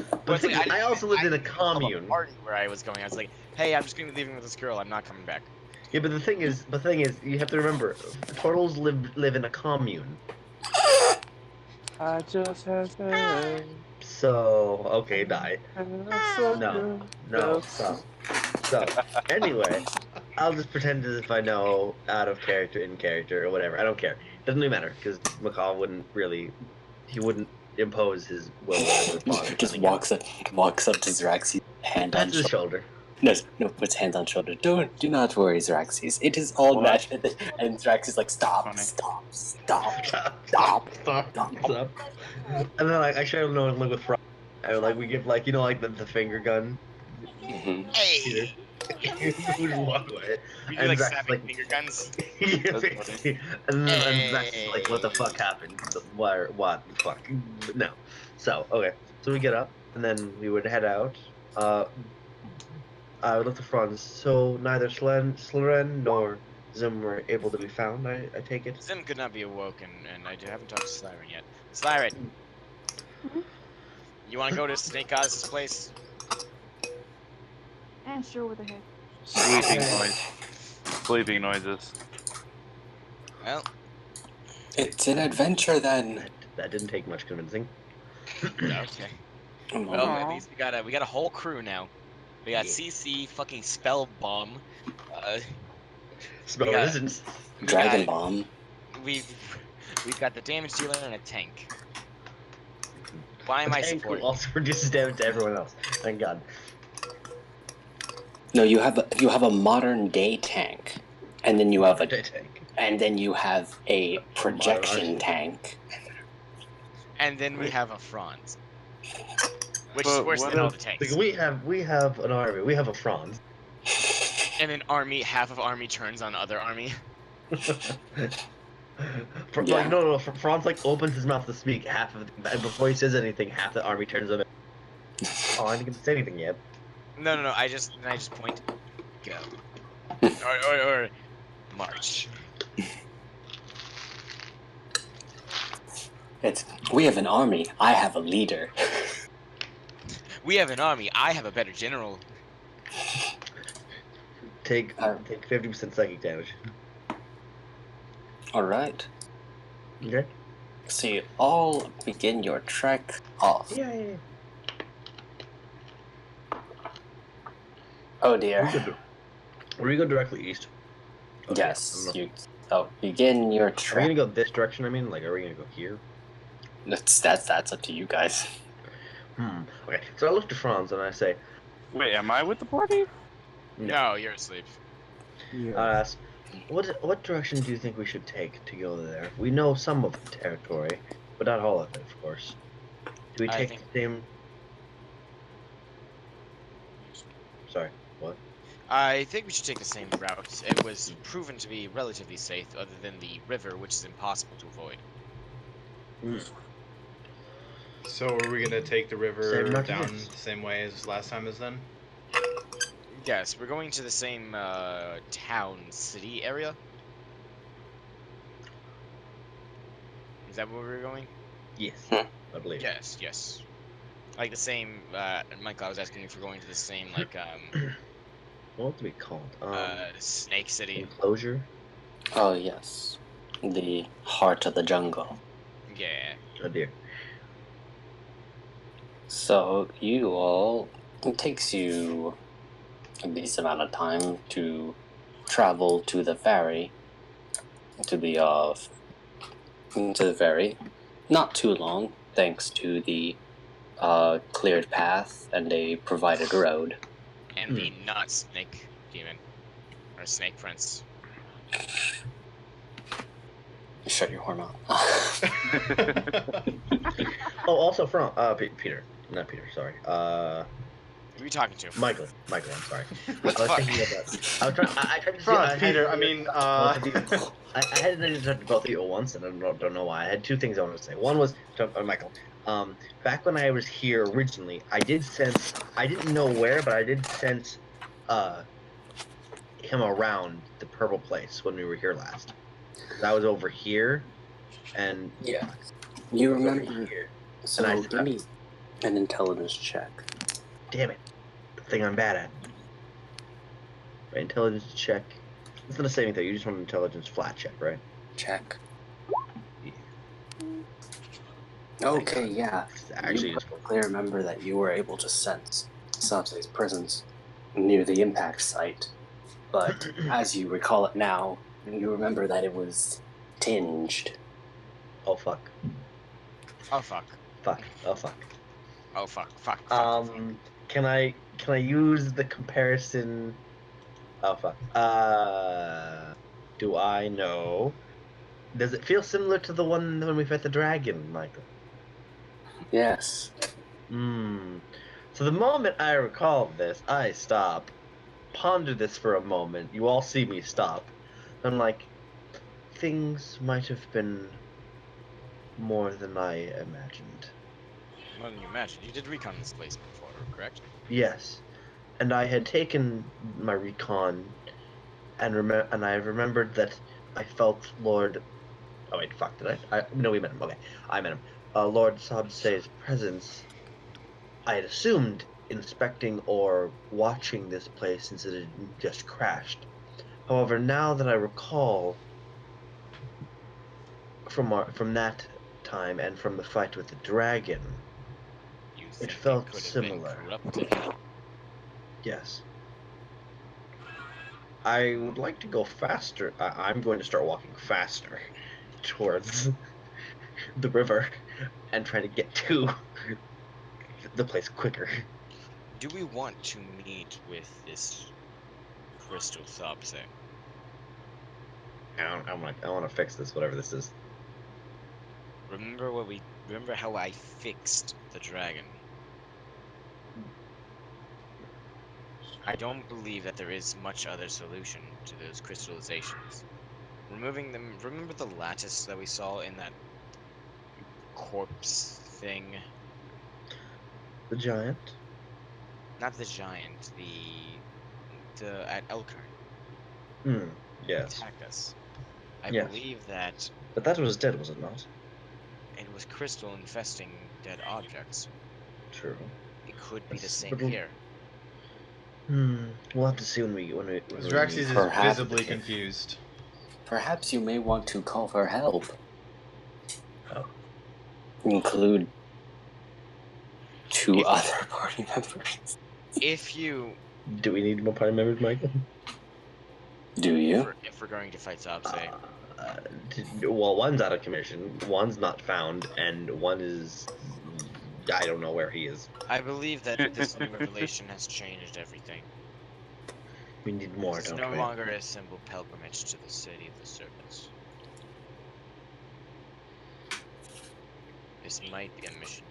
But The it's thing like, is, I also lived in a didn't tell the commune. party where I was going. I was like, "Hey, I'm just gonna be leaving with this girl. I'm not coming back." Yeah, but the thing is, you have to remember, turtles live in a commune. I just have to. So okay, die. No, stop. So anyway, I'll just pretend as if I know out of character, in character, or whatever. I don't care. Doesn't really matter because Mahkah wouldn't impose his will upon. Just walks up to Zraxis, hand on Pats his shoulder. shoulder. No, puts hands on shoulder. Do not worry, Zraxis. It is all What? magic. And Zraxis is like, stop. And then like I try to know and live with Franz. And like we give like the finger gun. Mhm. Hey, We just walk away. we do And like Zach's snapping like- finger guns. Yeah, basically. And Zach's like, what the fuck happened? What the fuck? No. So, okay. So we get up, and then we would head out. I would look to Franz. So neither Slyren nor Zim were able to be found, I take it? Zim could not be awoken, and I haven't talked to Slyren yet. Slyren, you want to go to Snake Goddess's place? And sure, what the heck. Sleeping noises. Well, It's an adventure then. That didn't take much convincing. okay. Well, at least we got a whole crew now. We got Yeah. CC, fucking Spell Bomb. Spell got- resistance. Dragon got- Bomb. We've got the damage dealer and a tank. Why am I Tank supporting? also reduces damage to everyone else. Thank God. No, you have a modern day tank, and then you have a Tank. a projection arsenal. tank. And then we have a Franz. Which But is worse what than all if- the tanks. Like, we have an army. We have a Franz. And an army, half of army turns on other army. Yeah. No. Franz like opens his mouth to speak. And before he says anything, half the army turns on him. Oh, I didn't get to say anything yet. No, I just point. Go. or march. We have an army. I have a leader. We have an army. I have a better general. Take 50% psychic damage. All right. Okay. So you all begin your trek off. Yeah. Oh dear. We go directly east. Okay, Yes. I don't know. You begin your Are we trek. gonna go this direction? I mean, like, are we gonna go here? That's up to you guys. Okay. So I look to Franz and I say, Wait, am I with the party? No, you're asleep. I ask, what direction do you think we should take to go there? We know some of the territory, but not all of it, of course. Do we I take think- the same? Sorry. What? I think we should take the same route. It was proven to be relatively safe, other than the river, which is impossible to avoid. So are we gonna take the river Same route down it is. the same way as last time as then? Yes, we're going to the same town, city area. Is that where we're going? Yes, Hmm. I believe. Yes. Like the same. Michael, I was asking if we're going to the same What would it be called? Snake City. Enclosure. Oh yes. The heart of the jungle. Yeah. Oh dear. So it takes you a decent amount of time to travel to the ferry. To the ferry. Not too long, thanks to the cleared path and a provided road. And the not snake demon. Or snake prince. Shut your whore mouth. Oh, also from Peter, not Peter. Sorry. Who are you talking to? Michael, I'm sorry. What I the was fuck? thinking about. I was trying. I tried to see. Franz, I had Peter, to I mean, both of you. I had to talk to both of you at once, and I don't know why. I had two things I wanted to say. One was Michael. Back when I was here originally, I did sense. I didn't know where, but I did sense, him around the purple place when we were here last. I was over here, and Yeah. You I was over remember. here. So And give me an intelligence check. Damn it, the thing I'm bad at. Right, intelligence check. It's not a saving throw. You just want an intelligence flat check, right? Check. Yeah. Okay, yeah. It's actually You useful. perfectly remember that you were able to sense Sampse's presence near the impact site, but as you recall it now, you remember that it was tinged. Oh fuck. Oh fuck. Fuck. Oh fuck. Oh fuck. Fuck. Fuck. Can I use the comparison? Oh fuck. Do I know? Does it feel similar to the one when we fought the dragon, Michael? Yes. So the moment I recall this, I stop, ponder this for a moment. You all see me stop. I'm like, things might have been more than I imagined. More than you imagined. You did recon this place before, correct? Yes, and I had taken my recon, and I remembered that I felt Lord. Oh wait, fuck! Did I? No, we met him. Okay, I met him. Lord Sabse's presence. I had assumed inspecting or watching this place since it had just crashed. However, now that I recall from that time and from the fight with the dragon, You it think felt could have similar. been corrupted? Yes. I would like to go faster. I'm going to start walking faster towards the river and try to get to the place quicker. Do we want to meet with this Crystal Sampse? I want to fix this, whatever this is. Remember how I fixed the dragon? I don't believe that there is much other solution to those crystallizations. Removing them. Remember the lattice that we saw in that corpse thing? The giant? Not the giant. The at Elkhorn. Yes. Attacked us. I Yes. believe that But that was dead, was it not? it was crystal infesting dead objects. True. It could be the That's same little- here. We'll have to see when we Draxes is Perhaps- visibly confused. Perhaps you may want to call for help. Oh. Include two If- other party members. If you Do we need more party members, Michael? Do you? if we're going to fight Sampse, Well, one's out of commission, one's not found, and one is... I don't know where he is. I believe that this new revelation has changed everything. We need more, It's don't no we? longer a simple pilgrimage to the city of the serpents. This might be a mission.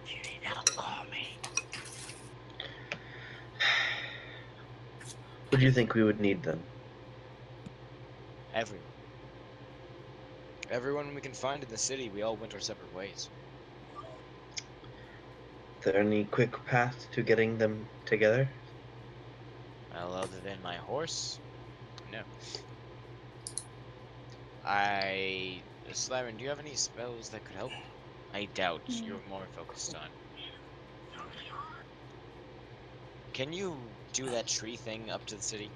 If you need help, call me. What do you think we would need then? Everyone. Everyone we can find in the city, we all went our separate ways. Is there any quick path to getting them together? Well, other than my horse, no. Slyren, do you have any spells that could help? I doubt you're more focused on. Can you do that tree thing up to the city?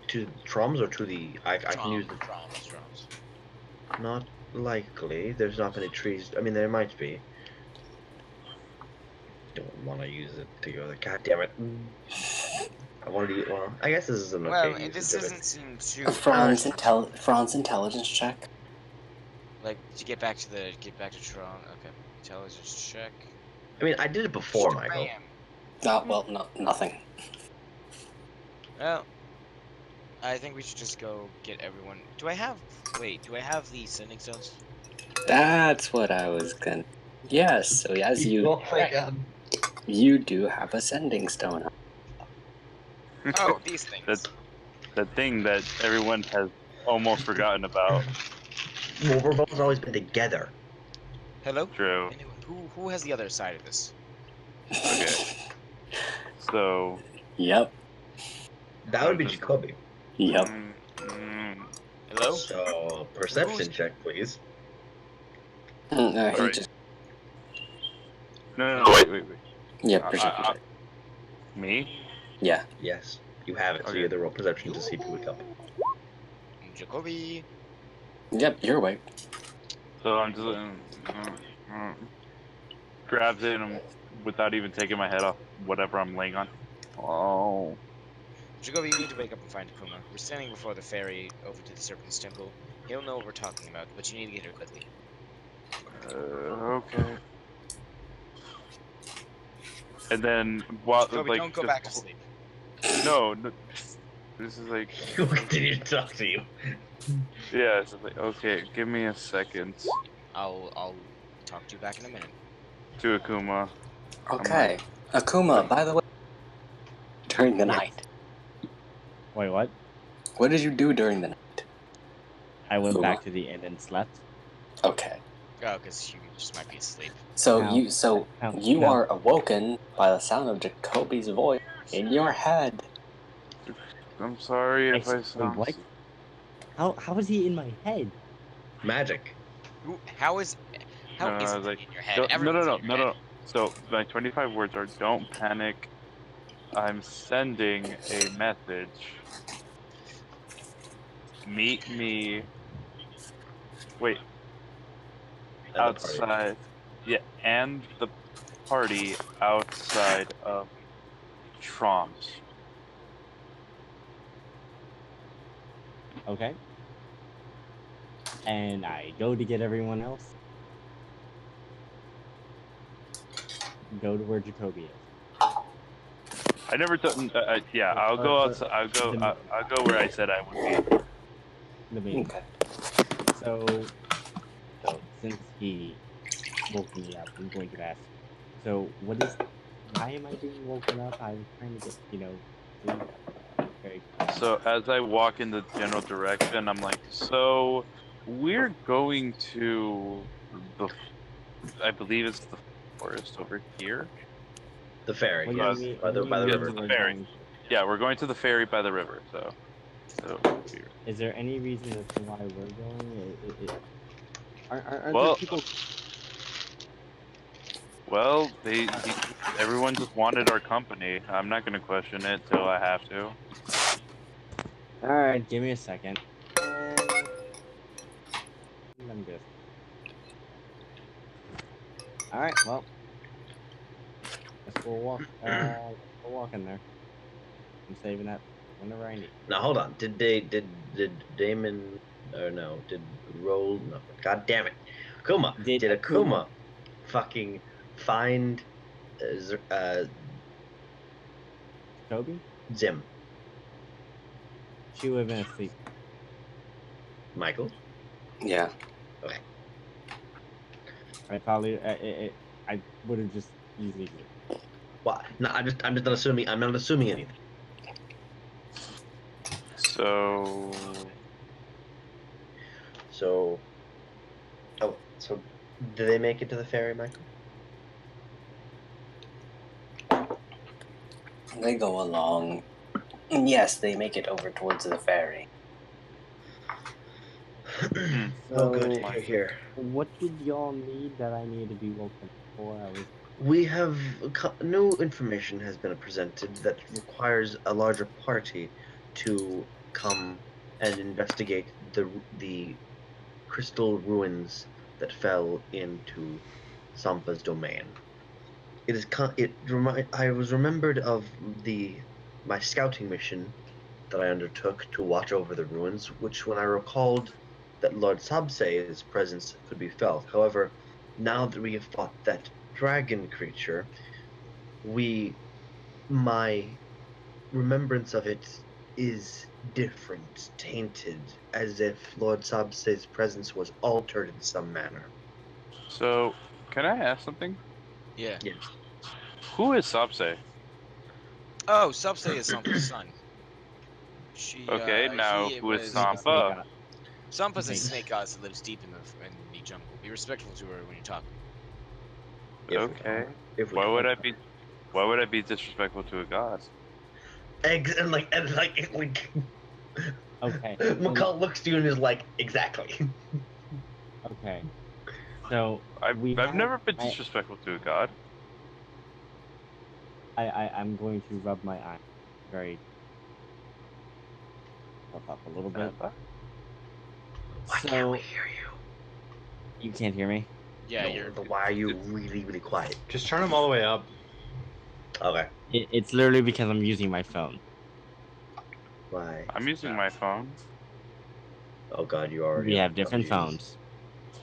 To Troms or to the... I can use the... Troms. Not likely. There's not many trees. I mean, there might be. Don't want to use it to go there. God damn it. I wanted to use... Well, I guess this is an okay Well, usage this of it. doesn't seem too Franz intelligence check. like to get back to Tron. Okay, intelligence check. I mean, I did it before, Michael. Oh, well, no, nothing. Well, I think we should just go get everyone. Do I have the sending stones? That's what I was gonna. Yes. So as you Oh my god. You do have a sending stone. Oh, these things. That's the thing that everyone has almost forgotten about. Well, we've always been together. Hello? True. Anyone, who has the other side of this? Okay. So. Yep. That would be Jacobe. Yep. Hello? So, perception check, please. He Alright. just. No, wait. Yeah, perception check. Me? Yeah. Yes, you have it. So Okay. you either roll perception to see if you wake up. Jacobe. Yep, you're awake. So I'm just grabs it and without even taking my head off whatever I'm laying on. Oh. Jacobe, you need to wake up and find Akuma. We're standing before the ferry over to the Serpent's Temple. He'll know what we're talking about, but you need to get here quickly. Okay. And then while Jacobe, like don't go back to sleep. No, this is like He'll continue to talk to you. yeah. It's just like okay, give me a second. I'll talk to you back in a minute. To Akuma. Okay. Akuma, by the way, during the night, Wait, what? what did you do during the night? I went Akuma. back to the inn and slept. Okay. Oh, because you just might be asleep. So No. you No. are awoken by the sound of Jacoby's voice in your head. I'm sorry if I Wait, sound. what? How is he in my head? Magic. How is No, it like, in your head? No. So my 25 words are: don't panic. I'm sending a message. Meet me. Wait. At the party. Outside. Yeah, and the party outside of Trom's. Okay. And I go to get everyone else. Go to where Jacobe is. I never took. Yeah, I'll go outside. I'll go where I said I would be. The meeting. Okay. So since he woke me up, I'm going to ask. So why am I being woken up? I was trying to get, sleep. Very So as I walk in the general direction, I'm like, so we're going to the. I believe it's the forest over here. The ferry. What do Yes. you mean- By the what do you river. mean The we're ferry. going to? Yeah, we're going to the ferry by the river. So here. Is there any reason as to why we're going? Aren't Well- there people? Well, everyone just wanted our company. I'm not gonna question it till I have to. All right, give me a second. Let me guess. All right, well, let's go walk. Let's go walk in there. I'm saving that whenever I need. Now hold on. Did Damon or no? Did Roll? No. God damn it. Akuma. Did Akuma fucking find Toby? Zim? She would have been asleep. Michael? Yeah. Okay. I probably I would have just easily. Well, no, I'm just not assuming. I'm not assuming anything. So So, so did they make it to the ferry, Michael? They go along. Yes, they make it over towards the ferry. Oh, good. So, Here. what did y'all need that I needed to be woken for? We have new information has been presented that requires a larger party to come and investigate the crystal ruins that fell into Sampha's domain. I was remembered of my scouting mission that I undertook to watch over the ruins, which when I recalled that Lord Sabse's presence could be felt. However, now that we have fought that dragon creature, my remembrance of it is different, tainted, as if Lord Sabse's presence was altered in some manner. can I ask something? Yeah. Yes. Who is Sappha? Oh, Sappha is Sampa's son. She, Okay, now he who is was, Sammpa? Sampa's a Snake. snake goddess that lives deep in the jungle. Be respectful to her when you talk. Okay. If we Why can. would I be disrespectful to a god? And like Okay. McCall looks to you and is like, exactly. Okay. So I've have- never been disrespectful to a god. I'm going to rub my eye very up a little bit. Why So can't we hear you? you can't hear me? Yeah, No, you're. Why are you really, really quiet? Just turn them all the way up. Okay. It's literally because I'm using my phone. Why? I'm using my phone. Oh God, you already. We have different jeez. phones.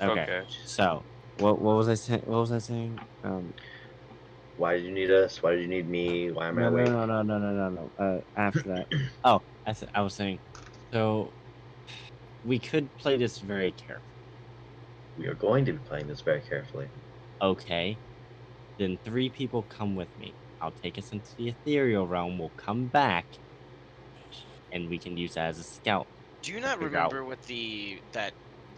Okay. Okay. So what was I saying? What was I saying? Why did you need us? Why did you need me? Why am I No. waiting? After that. I was saying. So we could play this very carefully. We are going to be playing this very carefully. Okay. Then 3 people come with me. I'll take us into the ethereal realm. We'll come back, and we can use that as a scout. Do you not figure out- remember what the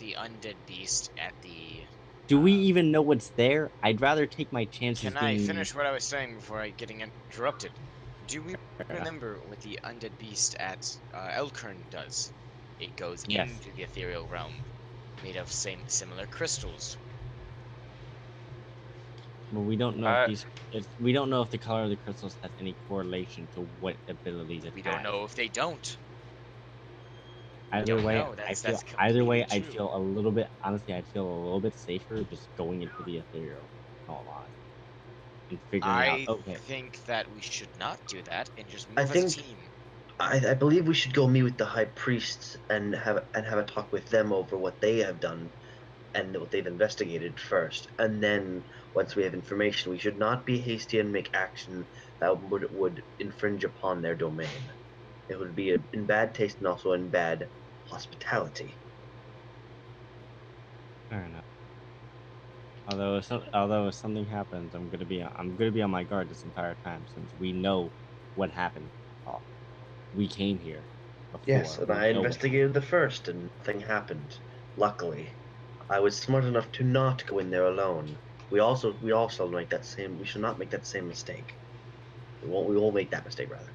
undead beast at the? Do we even know what's there? I'd rather take my chances. Can I finish what I was saying before I getting interrupted? Do we remember what the undead beast at Elkern does? It goes Yes. into the ethereal realm, made of similar crystals. Well, we don't know we don't know if the color of the crystals has any correlation to what abilities it We has. don't know if they don't. Either don't way, know. That's either way, completely I'd true. feel a little bit. Honestly, I'd feel a little bit safer just going into the ethereal. In all honesty, and figuring I out. Okay. think that we should not do that and just I move as a think- team. I believe we should go meet with the high priests and have a talk with them over what they have done and what they've investigated first. And then once we have information, we should not be hasty and make action that would infringe upon their domain. It would be in bad taste and also in bad hospitality. Fair enough. Although if something happens, I'm gonna be on my guard this entire time since we know what happened. Oh, we came here before. Yes, and We I know what investigated the first, and nothing happened. Luckily, I was smart enough to not go in there alone. We also make that same. We should not make that same mistake. We won't make that mistake rather.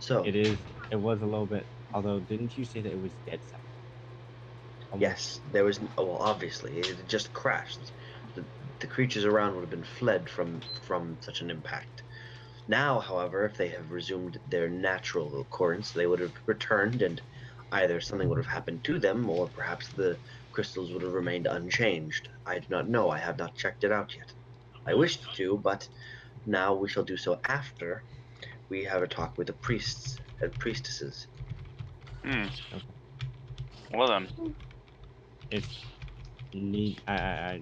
So happened. It was a little bit. Although, didn't you say that it was dead south? yes, there was. Well, obviously, it had just crashed. The creatures around would have been fled from such an impact. Now, however, if they have resumed their natural course, they would have returned, and either something would have happened to them, or perhaps the crystals would have remained unchanged. I do not know. I have not checked it out yet. I wished to, but now we shall do so after we have a talk with the priests and priestesses. Well then. If need, I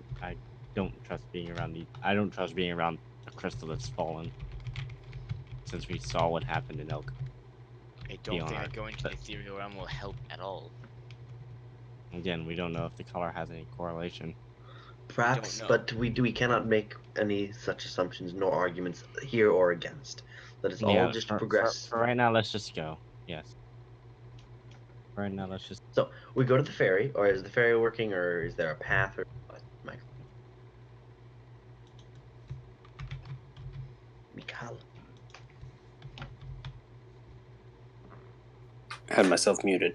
don't trust being around these. I don't trust being around a crystal that's fallen. Since we saw what happened in Elk. I don't think Beyond, that going to the ethereal realm will help at all. Again, we don't know if the color has any correlation. Perhaps, know. but we cannot make any such assumptions nor arguments here or against. Let us all just progress. For right now, let's just go. Yes. For right now, let's just. So we go to the ferry, or is the ferry working, or is there a path, or what, Michael? Mikhail. Had myself muted.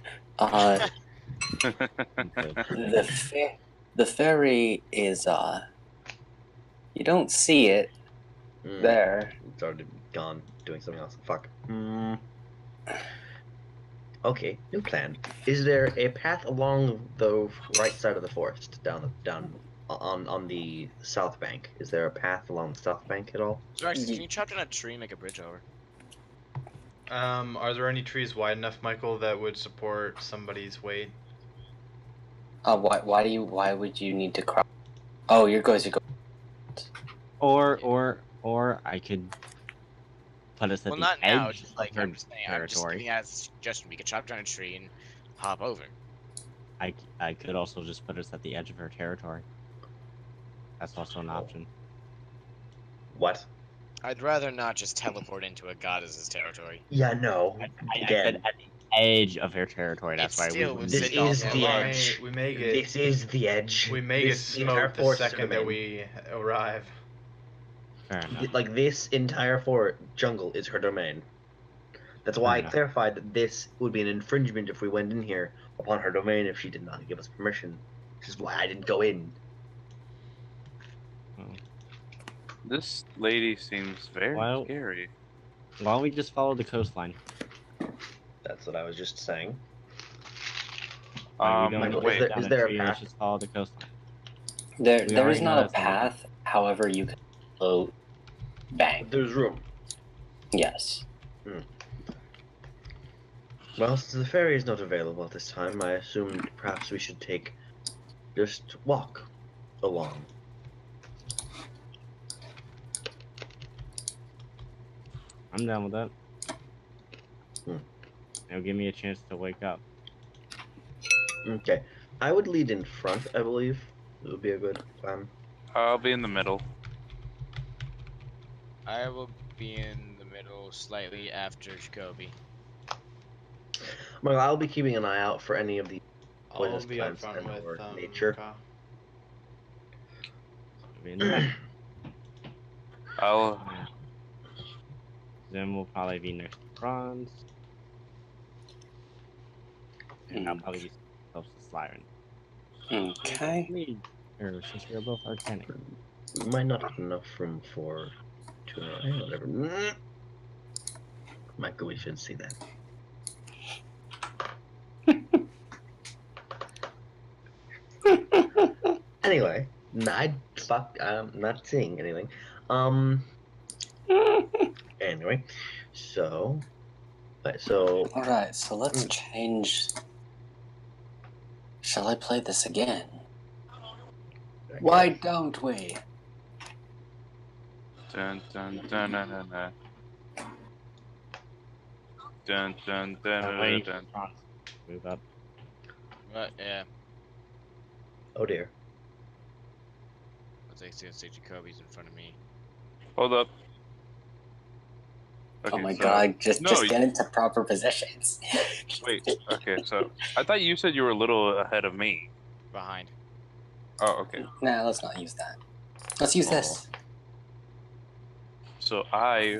The ferry is you don't see it there. It's already gone doing something else. Fuck. Okay, new plan. Is there a path along the right side of the forest, down on the south bank? Is there a path along the south bank at all? So actually, can you chop down a tree and make a bridge over? Are there any trees wide enough, Michael, that would support somebody's weight? Why would you need to cross? Oh, you're going to go. Or I could put us at Well, the not edge now. Just like of her I'm just saying, I'm just territory. giving as a suggestion. We could chop down a tree and hop over. I could also just put us at the edge of her territory. That's also an option. What? I'd rather not just teleport into a goddess's territory. Yeah, no. I said Again, at the edge of her territory. That's It why still we was this sitting is on the line. edge. We may get This is the edge. we may get This entire smoked the forest is second that domain. we arrive. Fair enough. Like this entire jungle is her domain. That's why Fair I enough. clarified that this would be an infringement if we went in here upon her domain if she did not give us permission. Which is why I didn't go in. This lady seems very Well- scary. Why don't we just follow the coastline? That's what I was just saying. Like, we don't Michael, need to is go there- down is a there a tree, path? let's just follow the coastline. There We is already know not a that's not path. However, you can float bank. There's room. Yes. Well, since the ferry is not available at this time, I assumed perhaps we should just walk along. I'm down with that. Hmm. It'll give me a chance to wake up. Okay. I would lead in front, I believe. It would be a good plan. I'll be in the middle. I will be in the middle, slightly after Jacobe. Well, I'll be keeping an eye out for any of the I'll poisonous be up plants front and with or nature. Mahkah. I'll be in the back. I'll. Then we'll probably be next to Franz. And I'll probably be close to Slyren. Okay. Me, or since we're both arcanic. Might not have enough room for whatever. Michael, we should see that. Anyway, I'm not seeing anything. Anyway, so All right. So let's change. Shall I play this again? Why don't we? Dun dun dun dun dun dun. Dun dun dun dun Wait, dun. Franz, move up. But yeah, Oh dear. I was gonna say Jacobe's in front of me. Hold up. Oh Okay, my so- god! Just No, get into proper positions. Wait. Okay, so I thought you said you were a little ahead of me. Behind. Oh, okay. Nah, let's not use that. Let's use this. So I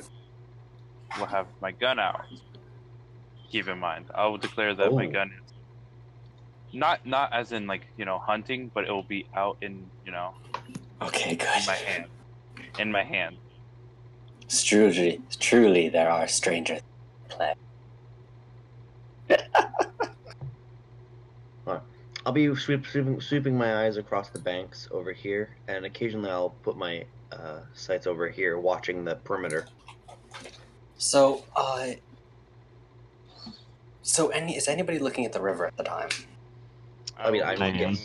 will have my gun out. Keep in mind, I will declare that my Oh. gun is not as in like hunting, but it will be out in Okay, good. in my hand. In my hand. Truly, there are strangers at play. I'll be sweeping my eyes across the banks over here, and occasionally I'll put my sights over here, watching the perimeter. So, is anybody looking at the river at the time? I mean, will I be am. looking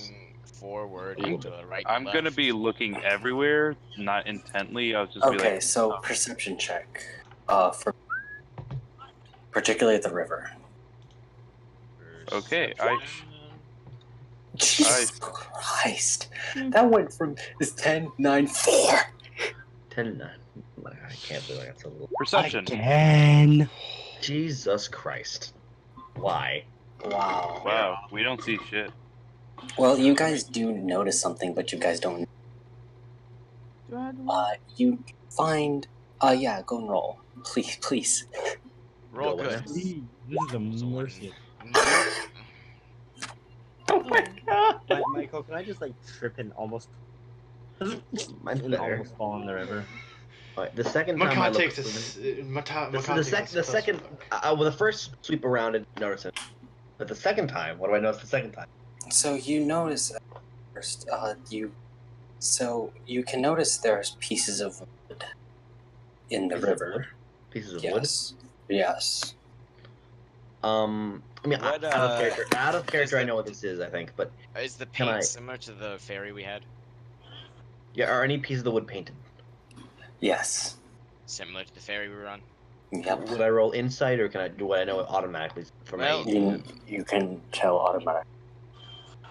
forward I'm- to the right. I'm and gonna left. be looking everywhere, not intently. I'll just be Okay, like, so perception check. For particularly at the river. okay, Jesus Christ, that went from 10, 9, 4. 10, 9. I can't believe I got so little. perception. Again. Jesus Christ. Why? Wow. Wow, we don't see shit. Well, you guys do notice something, but you guys don't. You find. Yeah, go and roll, please. Roll Go good. Please, this is a mercy. Oh my god. Michael, can I just like trip and almost Mine's and better. almost fall in the river? Alright, the second time I Mahkah looked takes for us. them- Mahkah the takes sec- us the closer second, look. well, the first sweep around it, notice it. But the second time, what do I notice the second time? So you notice first, you can notice there's pieces of wood in the Pieces of river. Pieces of Yes. Yes. wood. I mean, What, out of character. Out of is character, I the- know what this is. I think, but Is the Can paint I- similar to the ferry we had? yeah, are any pieces of the wood painted? Yes. Similar to the ferry we were on? Yep. Would I roll insight, or can I do what I know automatically from Well, my? You can tell automatically.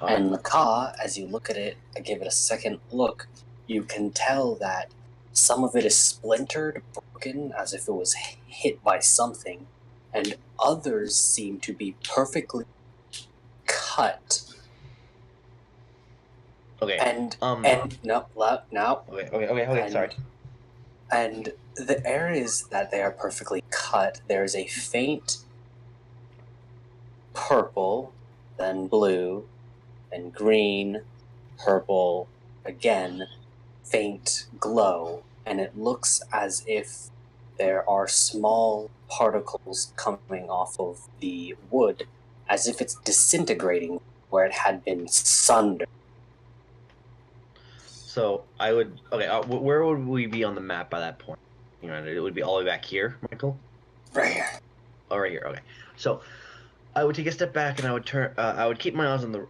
And Mahkah, as you look at it and give it a second look, you can tell that some of it is splintered, broken, as if it was hit by something, and others seem to be perfectly cut. Okay. And no, now. Okay. Sorry. And the areas that they are perfectly cut, there's a faint purple, then blue, then green, purple, again, faint glow, and it looks as if there are small particles coming off of the wood, as if it's disintegrating where it had been sundered. So I would. Okay. Where would we be on the map by that point? You know, it would be all the way back here, Michael. Right here. Oh, right here. Okay. So I would take a step back and I would turn. I would keep my eyes on the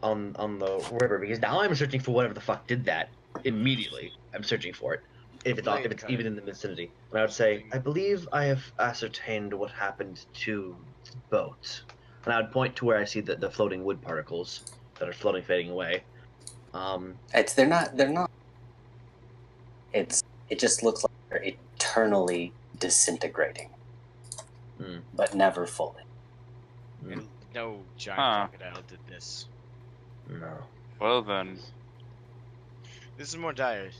river because now I'm searching for whatever the fuck did that. Immediately, I'm searching for it. If it's even in the vicinity, and I would say, I believe I have ascertained what happened to the boat, and I would point to where I see the floating wood particles that are floating, fading away. They're not. It just looks like they're eternally disintegrating, but never fully. And no giant crocodile did this. No. Well then. This is more dire.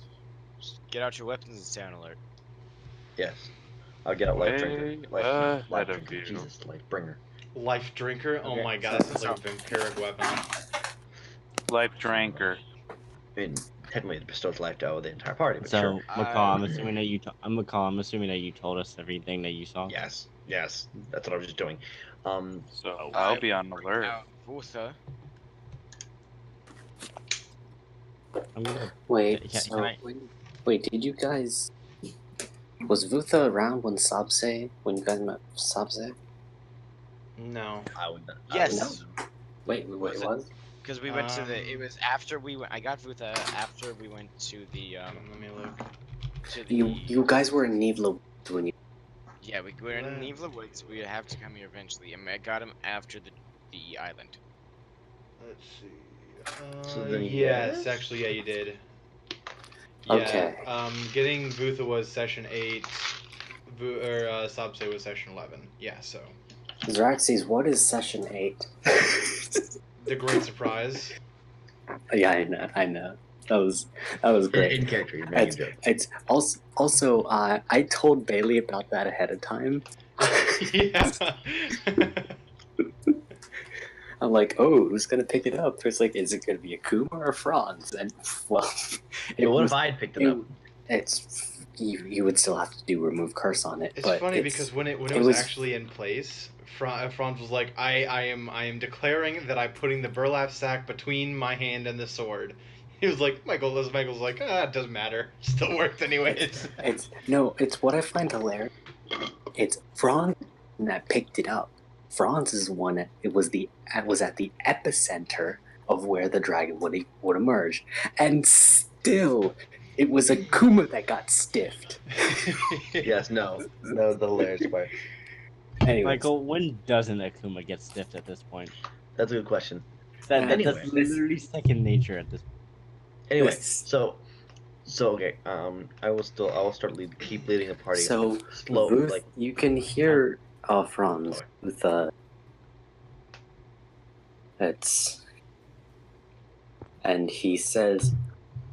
Just get out your weapons and sound alert. Yes. I'll get out life drinker. Ahead Life of drinker. you. Jesus, life bringer. Life drinker? Oh Okay. my god, that sounds like a vampiric weapon. Life drinker. I mean, technically, it bestows life to the entire party, but So, sure. Mahkah, I'm assuming that you told us everything that you saw. Yes, that's what I was just doing. So I'll be on alert. Now, Vutha, I'm gonna. Wait, Can I- wait, did you guys... Was Vutha around when you guys met Sabse? No. I would not. yes, Wait, Was it? what? because we went to the. It was after we went. I got Vutha after we went to the. Let me look. To the. You guys were in Nivla when you... Yeah, we were in Nivla Woods. We have to come here eventually, and I got him after the island. Let's see. So then yes, yes? actually, yeah, you did. Yeah, Okay. Getting Vutha was session 8. Sabse was session 11. Yeah, so. Zraxes, what is session 8? The Great Surprise. Yeah, I know. That was great. In character, you're making a joke. It's also I told Bailey about that ahead of time. Yeah. I'm like, oh, who's gonna pick it up? It's like, is it gonna be Akuma or Franz? And well, What if I had picked it up? It's you would still have to do remove curse on it. It's but funny because when it was actually in place, Franz was like, I am declaring that I'm putting the burlap sack between my hand and the sword. He was like, Michael's like, it doesn't matter. Still worked anyways. It's what I find hilarious. It's Franz that picked it up. Franz is one. It was at the epicenter of where the dragon would emerge, and still, it was Akuma that got stiffed. Yes, no. That was the hilarious part. Anyways, Michael, when doesn't Akuma get stiffed at this point? That's a good question. That's Anyway. literally second nature at this point. Anyway, This- so okay. I will keep leading the party. So, slow, Ruth, like you can hear Franz with and he says,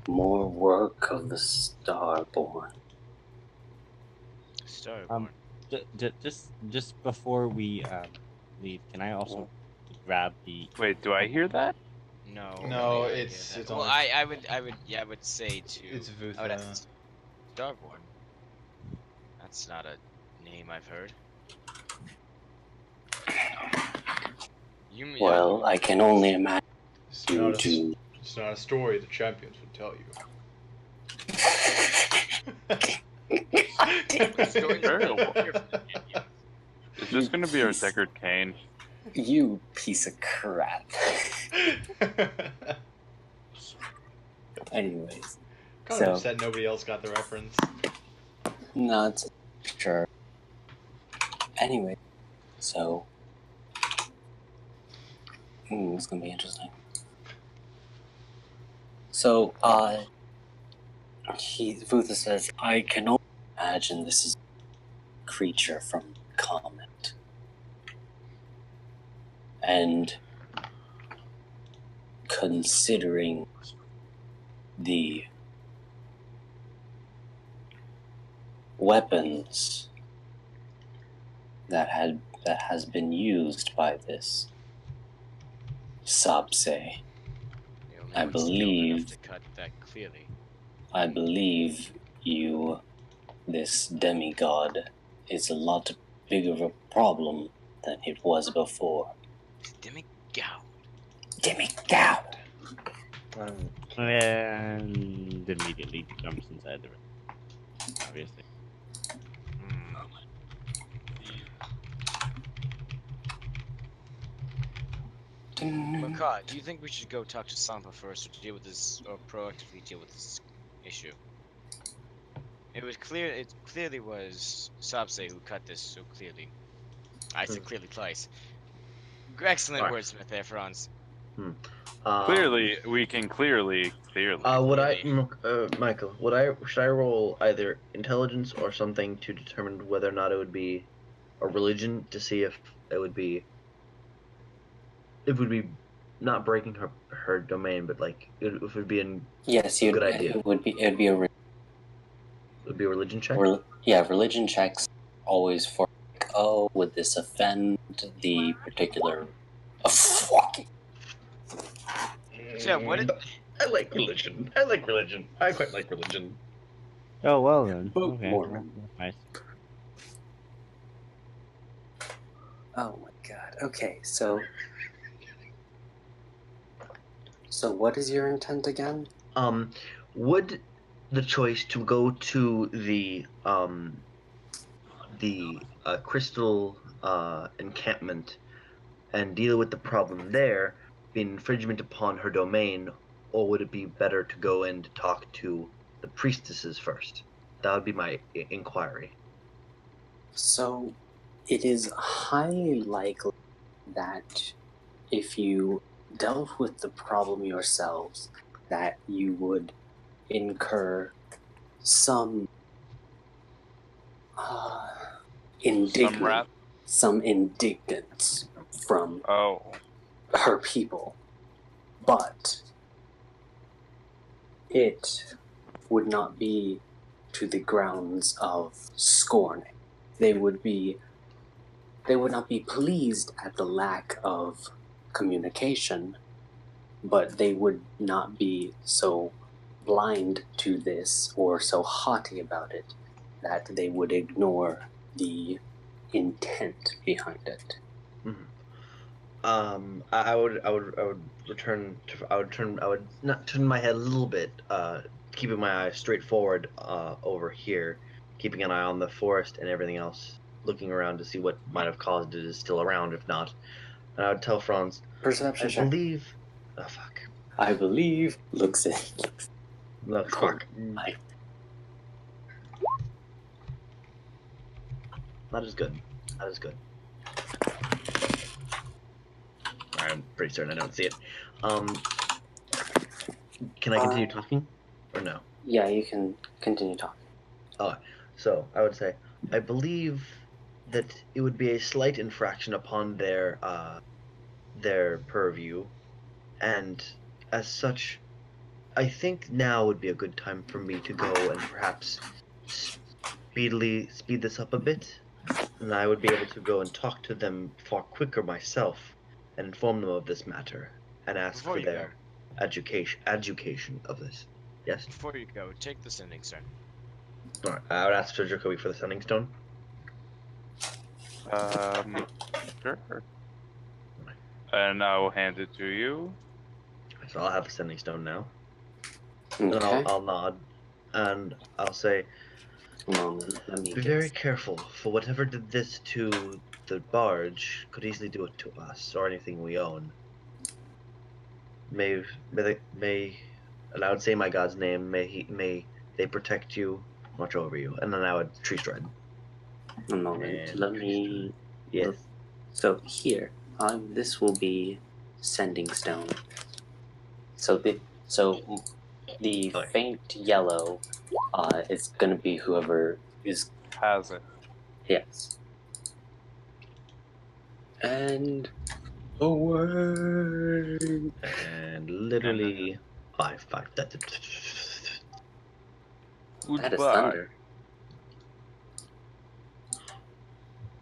"More work of the Starborn." Starborn. Just before we leave, can I also grab the? Wait, do I hear that? No, it's Well, only- I would say to. It's Vutha. I would ask Starborn. That's not a name I've heard. Well, I can only imagine It's you not, a, to. it's not a story the champions would tell you. It's going to Very be well. here for the champion. Is this gonna be our Deckard Cain? You piece of crap. Anyways, Kind So- of upset nobody else got the reference. no, it's sure. Anyway, so it's gonna be interesting. So, Vutha says, I can only imagine this is a creature from Comet. And considering the weapons that has been used by this Sapse, You know, no I one's skilled enough believe- to cut that clearly. I believe this demigod, is a lot bigger of a problem than it was before. Demigod. Demigod! And immediately jumps inside the room. Obviously. Mahkah, do you think we should go talk to Sammpa first, or deal with this, or proactively deal with this issue? It was clear. It clearly was Sapse who cut this so clearly. I said clearly twice. Excellent Alright. wordsmith there, Franz. Clearly, we can clearly. Michael, should I roll either intelligence or something to determine whether or not it would be a religion, to see if it would be not breaking her domain, but like if it would be Yes, a good idea. It would be a religion check. religion checks always for like, oh, would this offend the particular fucking. So yeah, what did I like religion. I quite like religion. Oh, well then. Book Okay. Mormon. Nice. Oh my god. Okay, so what is your intent again? Would the choice to go to the crystal encampment and deal with the problem there be an infringement upon her domain, or would it be better to go in to talk to the priestesses first? That would be my inquiry. So, it is highly likely that if you dealt with the problem yourselves, that you would incur some some indignance from her people, but it would not be to the grounds of scorning. They would not be pleased at the lack of communication, but they would not be so blind to this or so haughty about it that they would ignore the intent behind it. Mm-hmm. I would not turn my head a little bit, keeping my eyes straight forward over here, keeping an eye on the forest and everything else, looking around to see what might have caused it is still around. If not, and I would tell Franz, Perception check. I believe. Looks in. Look, fuck. That is good. I'm pretty certain I don't see it. Can I continue talking, or no? Yeah, you can continue talking. So I would say, I believe that it would be a slight infraction upon their purview, and as such, I think now would be a good time for me to go and perhaps speed this up a bit, and I would be able to go and talk to them far quicker myself, and inform them of this matter, and ask for their education of this. Yes? Before you go, take the sending stone. Alright, I would ask for Jacobe for the sending stone. Sure. And I will hand it to you. So I'll have the sending stone now. Okay. And I'll nod, and I'll say, be very careful, for whatever did this to the barge could easily do it to us, or anything we own. May, and I would say my God's name, may they protect you, watch over you, and then I would tree stride. A moment, let me... Yes. So here, this will be sending stone. So The Okay. faint yellow is gonna be whoever is Has it? yes. And a word. And literally 5. That's it. That is Goodbye. thunder.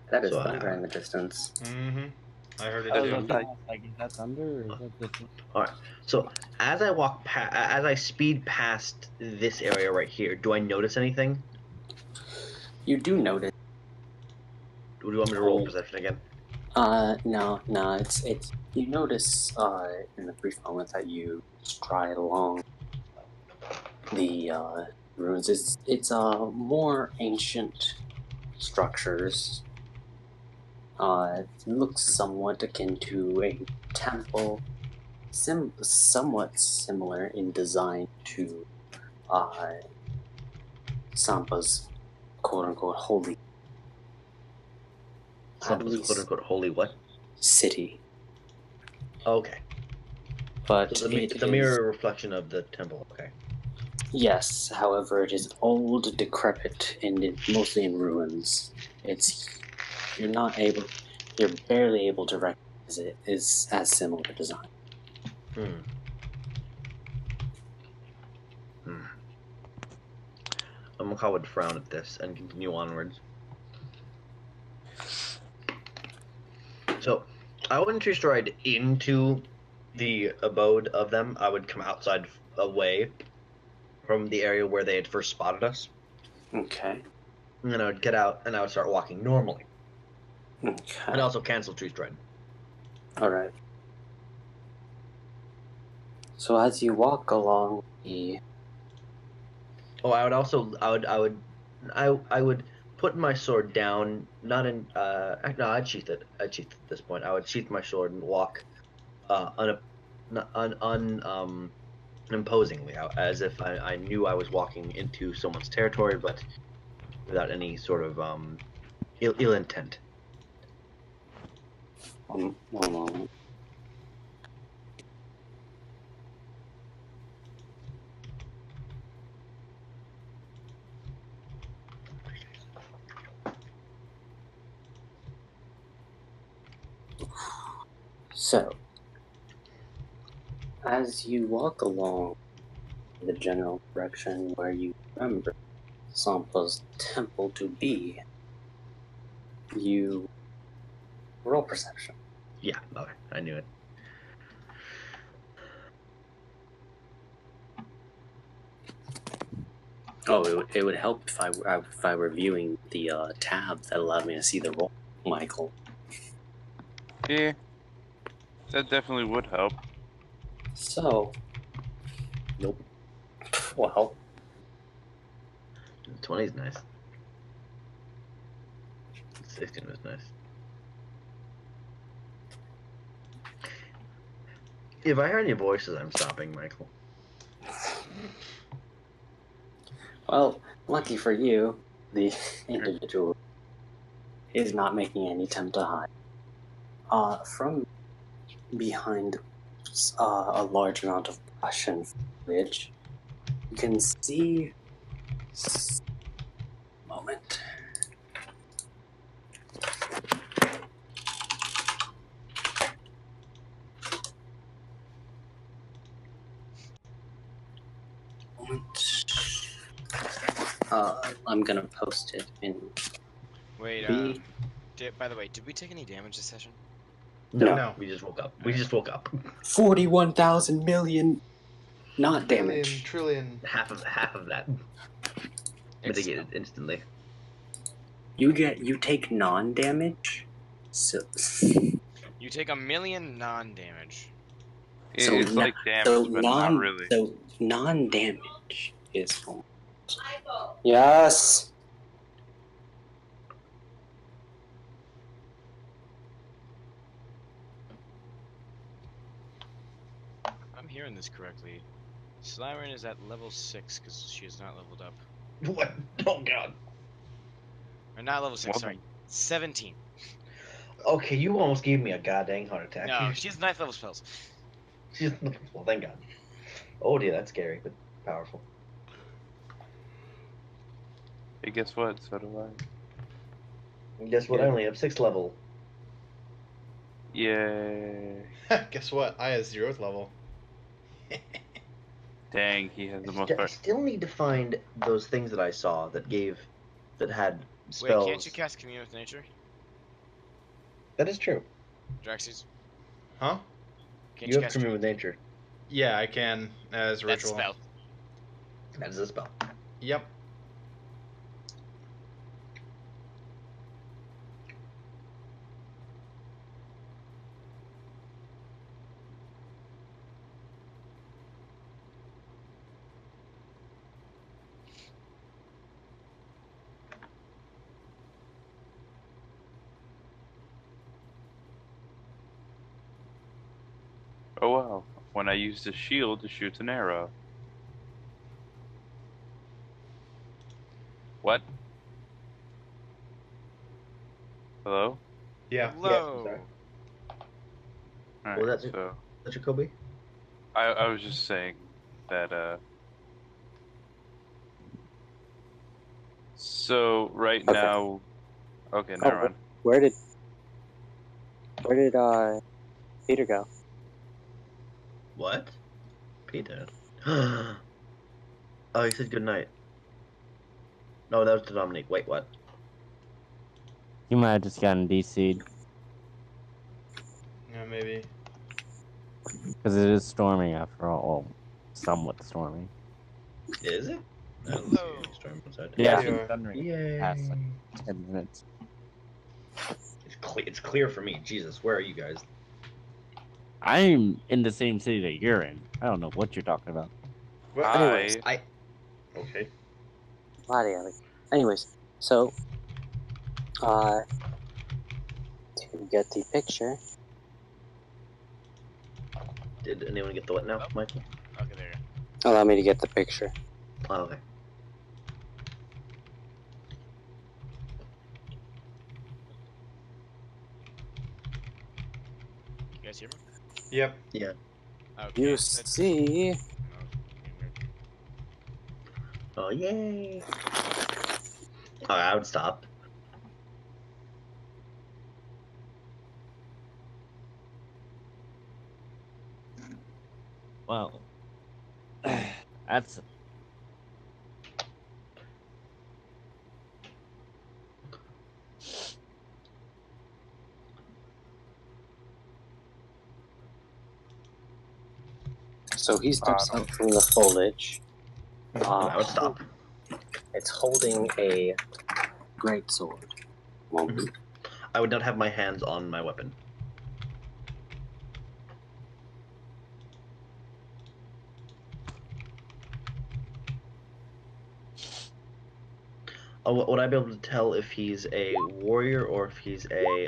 That is So, thunder in the distance. Mm-hmm. I heard it I was too. about to ask, like, is that thunder or is that just? All right. So as I as I speed past this area right here, do I notice anything? You do notice. Do you want me to roll perception again? No, it's you notice in the brief moment that you stride along the ruins, it's more ancient structures. It looks somewhat akin to a temple, somewhat similar in design to Sampa's quote-unquote holy Sampa's least- quote unquote holy what? city. Okay. But So it's a mirror reflection of the temple. Okay. Yes, however, it is old, decrepit, and mostly in ruins. You're barely able to recognize it is as similar design. Mahkah would frown at this and continue onwards. So, I wouldn't stride into the abode of them. I would come outside away from the area where they had first spotted us. Okay. And then I would get out and I would start walking normally. Okay. And also cancel tree stride. Alright. So as you walk along the Oh, I would also I would put my sword down, not in no, I'd sheath it. I'd sheath it at this point. I would sheath my sword and walk imposingly, as if I knew I was walking into someone's territory, but without any sort of ill intent. one moment. So, as you walk along the general direction where you remember Sampa's temple to be, you roll perception. Yeah, okay, I knew it. Oh, it would help if I were viewing the tab that allowed me to see the roll, Michael. Yeah, that definitely would help. So, Nope. well, 20's nice. 16 was nice. If I hear any voices, I'm stopping, Michael. well, lucky for you, the individual is not making any attempt to hide. From behind a large amount of brush and foliage, you can see. Moment. I'm gonna post it in. Wait, B. by the way, did we take any damage this session? No, No. we just woke up. We just woke up. 41,000 million not damage. Trillion. Half of that mitigated instantly. You take non-damage. So You take 1 million non-damage. So It's like damage, so but not really. So non-damage is. Yes. I'm hearing this correctly. Slyren is at level 6 because she is not leveled up. What? Oh god. Or not level 6, Well, sorry. 17. Okay, you almost gave me a goddamn heart attack. No, she has 9th level spells. She's well, thank God. Oh dear, that's scary. But powerful. Hey, guess what? So do I. And guess what? I only have 6th level. Yay. Guess what? I have 0th level. Dang, he has the most I fire. still need to find those things that I saw that had Wait, spells. can't you cast Commune with Nature? That is true. Draxes? Huh? Can't You have cast Commune with Nature. Yeah, I can as a That's a ritual. spell. That is a spell. Yep. Oh wow. When I use the shield to shoot an arrow. What? Hello? Yeah. Hello. sorry. Alright, that's it. so That's Jacobe? I was just saying that so right Okay. now okay, never mind. Where did Peter go? What? Peter. Oh, he said good night. No, that was to Dominique. Wait, what? You might have just gotten DC'd Yeah, maybe. because it is storming after all. Well, somewhat stormy. Is it? I don't see Hello. any storm outside. Yeah, you it's are. thundering Yay. past like 10 minutes. It's clear for me. Jesus, where are you guys? I'm in the same city that you're in. I don't know what you're talking about. What? Anyways. Okay. Bloody hell. Anyways, so to get the picture, Did anyone get the what now, Michael? Okay, there you go. allow me to get the picture. Oh, okay. You guys hear me? Yep. Yeah. Okay. You that's- see, Oh, yay. Oh, I would stop. Well, that's so he steps out from the foliage. I would stop. It's holding a great sword. Moment. I would not have my hands on my weapon. Oh, would I be able to tell if he's a warrior or if he's a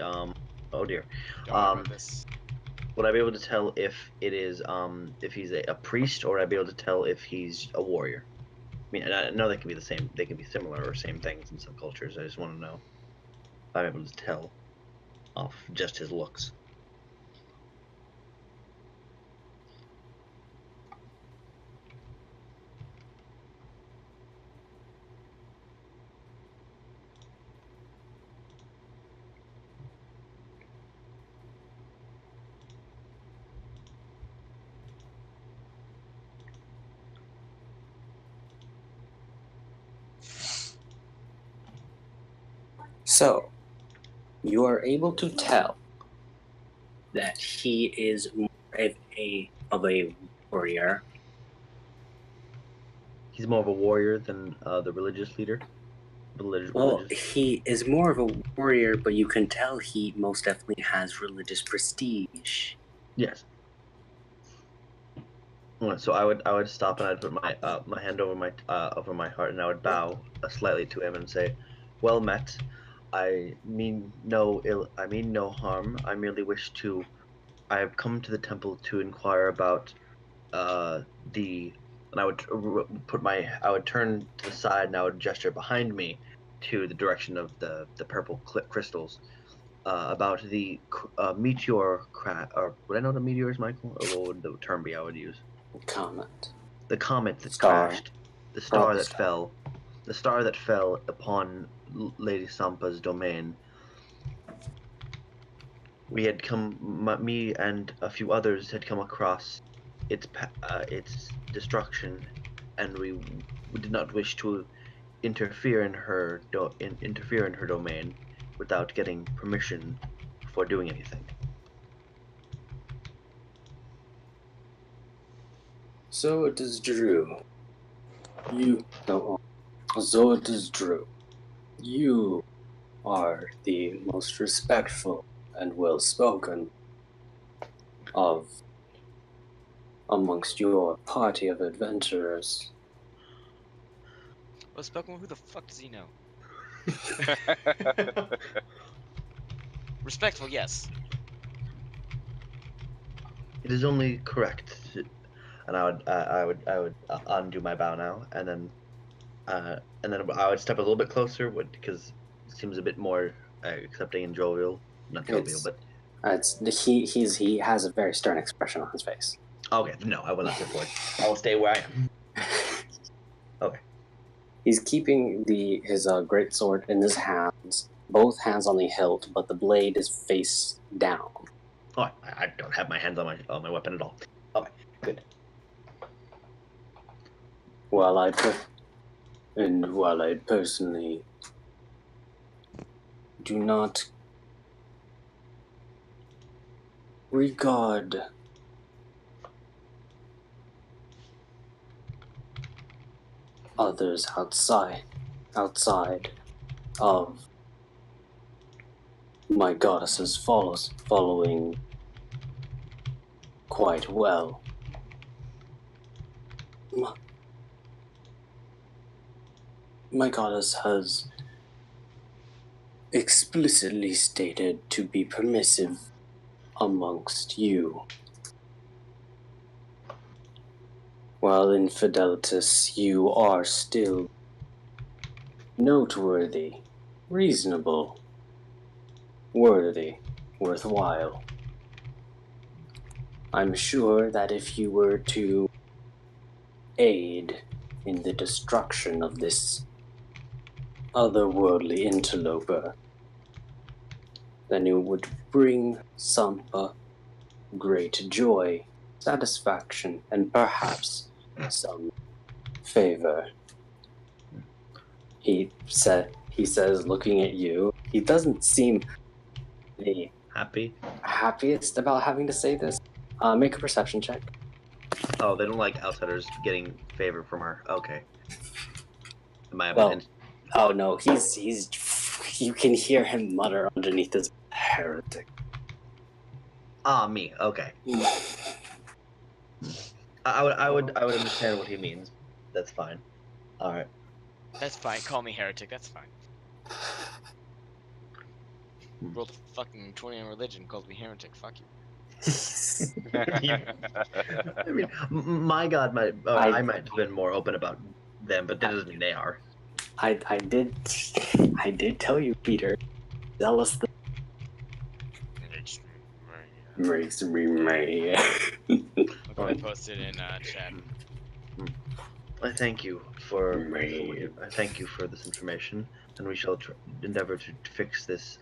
Oh dear. Don't worry about this. Would I be able to tell if it is if he's a priest, or would I be able to tell if he's a warrior? I mean, I know they can be the same. They can be similar or same things in some cultures. I just want to know if I'm able to tell off just his looks. So, you are able to tell that he is more of a warrior. He's more of a warrior than the religious leader. Well, he is more of a warrior, but you can tell he most definitely has religious prestige. Yes. So I would stop and I'd put my my hand over my heart, and I would bow slightly to him and say, "Well met. I mean no harm. I merely wish to. I have come to the temple to inquire about the." And I would I would turn to the side and I would gesture behind me to the direction of the purple crystals. About the meteor crash, or would I know the meteors, Michael? Or what would the term be I would use? Comment. the comet that Star. crashed, the star Probably that star. fell, the star that fell upon Lady Sampa's domain. We had me and a few others had come across its destruction, and we did not wish to interfere in her domain without getting permission before doing anything. So it is true. So it is true. You are the most respectful and well-spoken of amongst your party of adventurers. Well spoken, who the fuck does he know? Respectful, yes. It is only correct, and I would undo my bow now, and then I would step a little bit closer, because it seems a bit more accepting and jovial. Not jovial, but He has a very stern expression on his face. okay. No, I will not step forward. I will stay where I am. Okay. He's keeping his great sword in his hands, both hands on the hilt, but the blade is face down. Oh, I don't have my hands on my weapon at all. Okay, good. While I personally do not regard others outside of my goddess's following quite well. My goddess has explicitly stated to be permissive amongst you. While in Fidelitas, you are still noteworthy, reasonable, worthy, worthwhile. I'm sure that if you were to aid in the destruction of this otherworldly interloper, then it would bring Sammpa great joy, satisfaction, and perhaps some favor. He says, looking at you, he doesn't seem the Happy? happiest about having to say this. Make a perception check. Oh, they don't like outsiders getting favor from her. Okay. Am I Well, oh no, he's you can hear him mutter underneath his heretic. Me. Okay. I would understand what he means. That's fine. All right. That's fine, call me heretic, that's fine. Rolled a fucking 20 on religion, called me heretic, fuck you. I mean, my God might. I might have been more open about them, but that doesn't mean they are. I did tell you, Peter. Zealous the makes me mad. I'll go and post it in chat. I thank you for this information, and we shall endeavor to fix this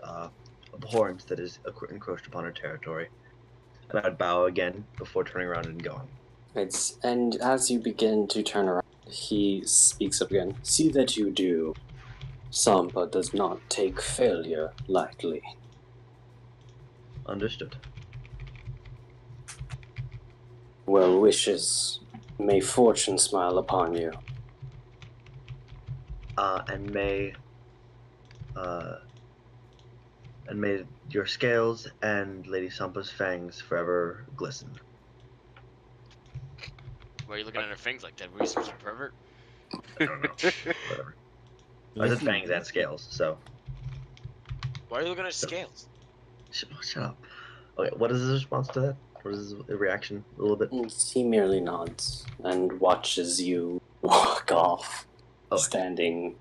abhorrence that is encroached upon our territory. And I would bow again before turning around and going. And as you begin to turn around, he speaks up again. See that you do. Sammpa does not take failure lightly. Understood. Well wishes. May fortune smile upon you. And may your scales and Lady Sampa's fangs forever glisten. Why are you looking at her fangs like that? Were you supposed to pervert? I don't know. Whatever. I said fangs and scales, so. Why are you looking at scales? Shut up. Okay, what is his response to that? What is his reaction? A little bit? He merely nods and watches you walk off, Okay. standing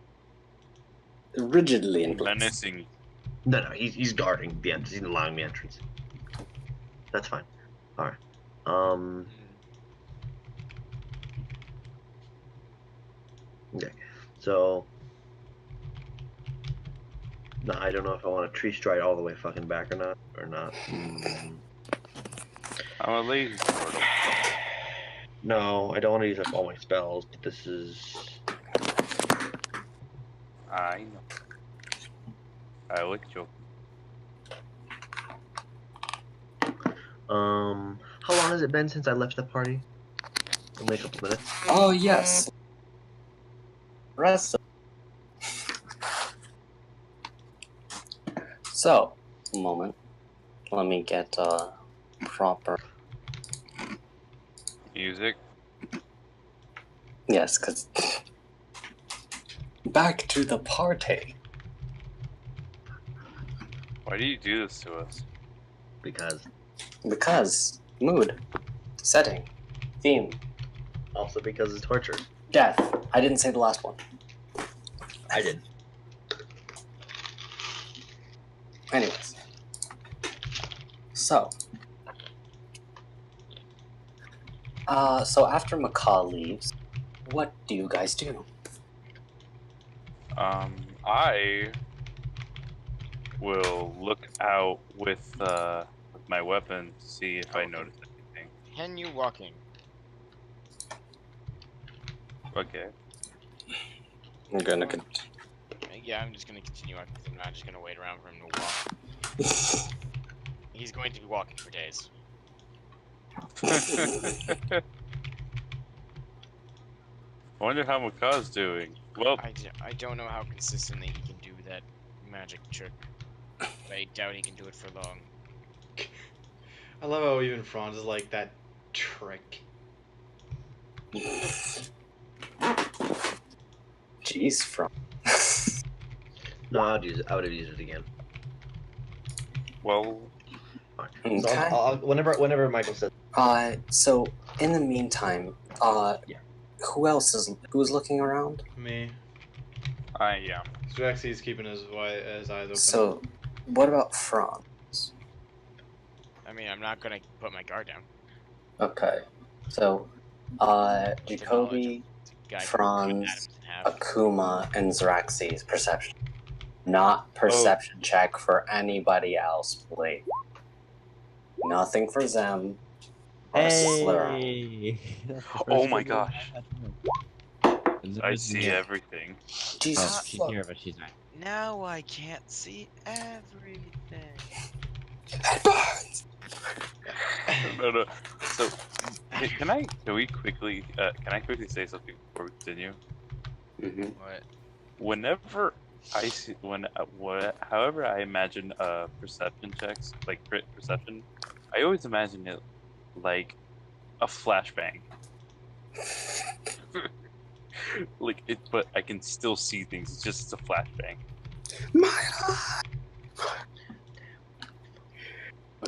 rigidly in place. Menacing. No, he's guarding the entrance. He's allowing the entrance. That's fine. Alright. Okay. So, no, I don't know if I want to tree stride all the way fucking back or not. I'm a lazy portal. No, I don't want to use up all my spells, but this is... I know. I like joking. How long has it been since I left the party? Only a couple minutes. Oh yes. Rest. So, a moment. Let me get proper. Music. Yes, because back to the party. Why do you do this to us? Because Mood, setting, theme, also because it's torture. death. I didn't say the last one. I did. Anyways. So after Mahkah leaves, what do you guys do? I will look out with my weapon to see if I notice anything. Continue walking. Okay. I'm gonna Yeah, I'm just gonna continue walking because I'm not just gonna wait around for him to walk. He's going to be walking for days. I wonder how Mahkah's doing. Well, I don't know how consistently he can do that magic trick. I doubt he can do it for long. I love how even Franz is like that trick. Jeez, from. No, I would have used it again. well, Fine. So whenever Michael says. So in the meantime, Yeah. who's looking around? Me. I am. Straxi's keeping his eyes open. So, what about Franz? I mean, I'm not gonna put my guard down. Okay, so Jacobe, Guy can cut Franz, atoms in half. Akuma, and Zraxi's perception. Not perception check for anybody else, please. Nothing for Zem or Slyren. Hey! That's the Oh first my one gosh. I see Yeah. everything. Jesus Oh, she's fuck. here, but she's not. Now I can't see everything. It burns! No. So, can I quickly say something before we continue? Mhm. What? Whenever I see however I imagine perception checks, like crit perception, I always imagine it like a flashbang. Like it, but I can still see things. It's just a flashbang. My eye!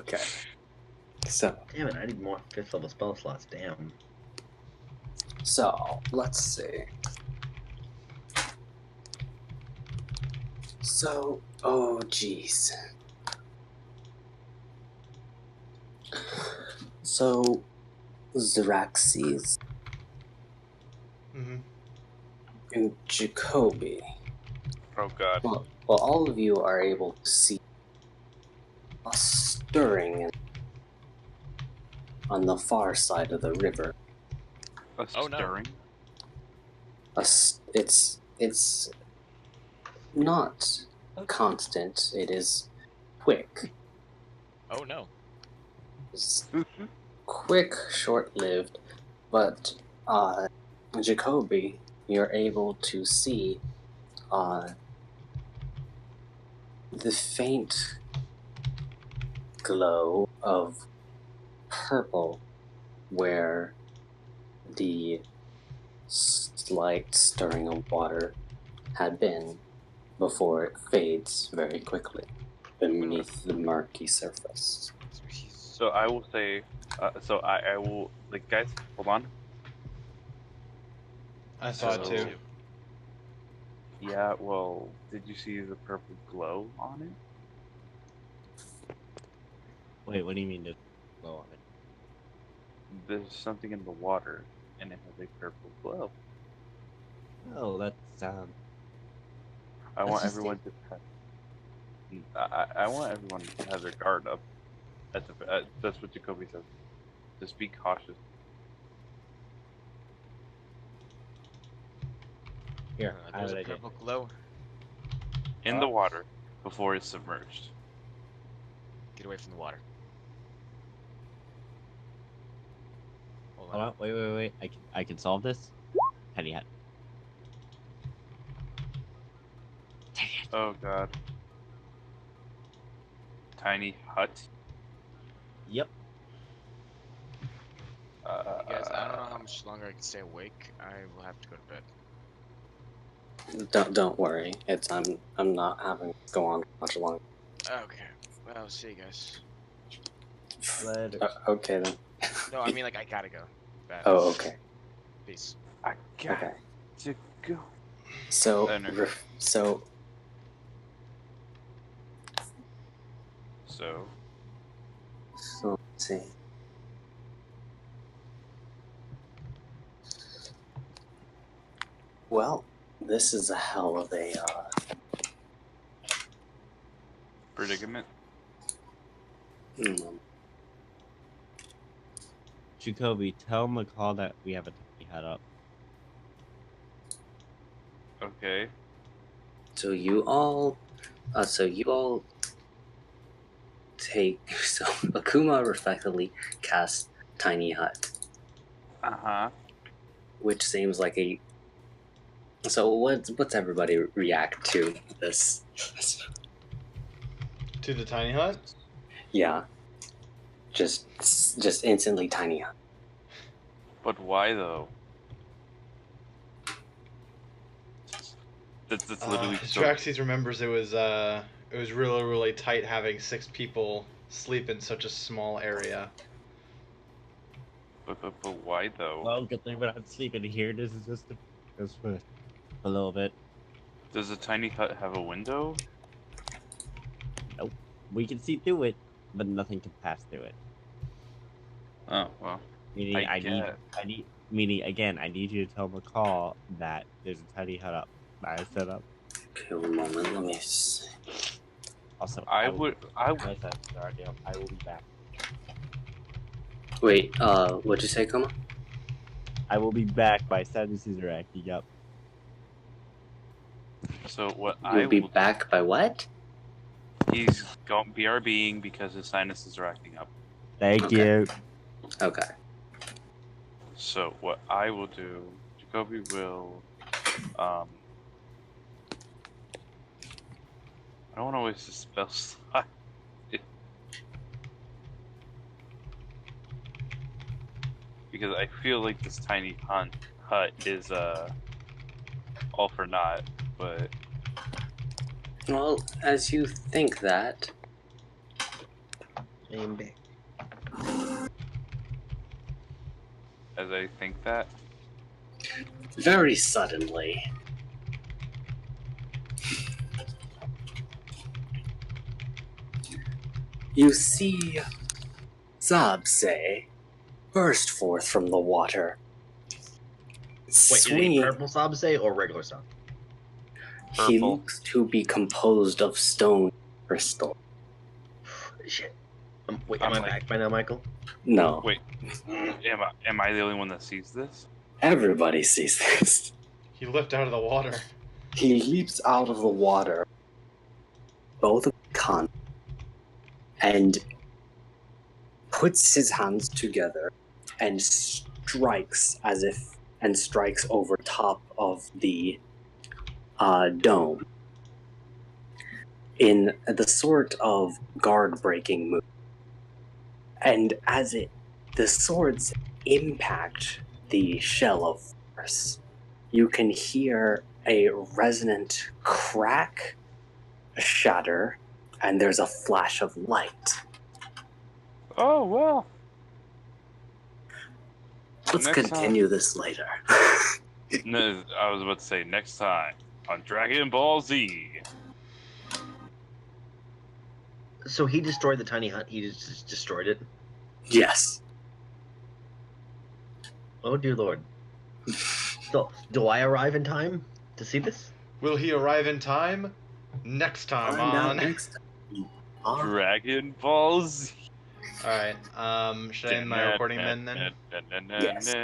Okay. So, Damn it! I need more 5th level spell slots. Damn. let's see. So, oh jeez. So, Zraxis Mm-hmm. and Jacobe. Oh God. Well, all of you are able to see a stirring on the far side of the river. A Oh, no. stirring. It's not constant. It is quick. Oh no. It's quick, short-lived, but Jacoby, you're able to see the faint glow of purple where the slight stirring of water had been before it fades very quickly beneath the murky surface. So I will say. So I will like guys. Hold on. I saw it too. Yeah. Well, did you see the purple glow on it? Wait, what do you mean there's glow on it? There's something in the water, and it has a purple glow. Oh, that's I Let's want just everyone to. I want everyone to have their guard up. That's what Jacobe says. Just be cautious. here. I have There's an a idea. purple glow. In the water before it's submerged. Get away from the water. Hold Hold on, wait. I can solve this. Tiny hat. Oh god. Tiny hut. Yep. You guys, I don't know how much longer I can stay awake. I will have to go to bed. Don't worry. I'm not having to go on much longer. Okay. Well, see you guys. Later. Okay then. No, I mean like I gotta go. Bad. Oh, okay. Peace. I got Okay. to go. So, Oh, no. so let's see. Well, this is a hell of a Predicament. hmm. Jacobe, tell Mahkah that we have a tiny hat up. Okay. So you all take so Akuma respectively casts Tiny Hut, Uh-huh. which seems like a. So what's everybody react to this? To the tiny hut? Yeah, just instantly Tiny Hut. But why though? That's literally so... Draxes remembers it was really, really tight having 6 people sleep in such a small area. But why though? Well, good thing we're not sleeping here. This is just for a little bit. Does a tiny hut have a window? Nope. We can see through it, but nothing can pass through it. Oh well. Meaning I I need you to tell Mahkah that there's a tiny hut up that I set up. Okay, one moment. Let me see. Also, I will would be back. Wait, what'd you say, Kuma? I will be back by Sadness's acting up. So what You'll be back by what? He's gone BRBing because his sinuses are acting up. Thank Okay. you. Okay. So what I will do, Jacobe will, I don't want to waste a spell slot. Because I feel like this tiny hut is all for naught, but Well, as you think that, Aim big. as I think that, very suddenly, you see Zabse burst forth from the water. Wait, is he Swinging, purple Sabse or regular Sabse? he Purple. looks to be composed of stone crystal. Shit. Wait, I'm am I like- back by now, Michael? No, wait, am I the only one that sees this? everybody sees this. He leapt out of the water. He leaps out of the water, both con, and puts his hands together and strikes over top of the dome in the sort of guard-breaking move. And as the swords impact the shell of force, you can hear a resonant crack, a shatter, and there's a flash of light. Oh well. Let's Next continue this later. No, I was about to say next time on Dragon Ball Z. So he destroyed the tiny hut. He just destroyed it. Yes. Oh dear lord. Do I arrive in time to see this? Will he arrive in time? Next time Find out on. next time. on Dragon Balls. Alright, should I end my recording then? Yes.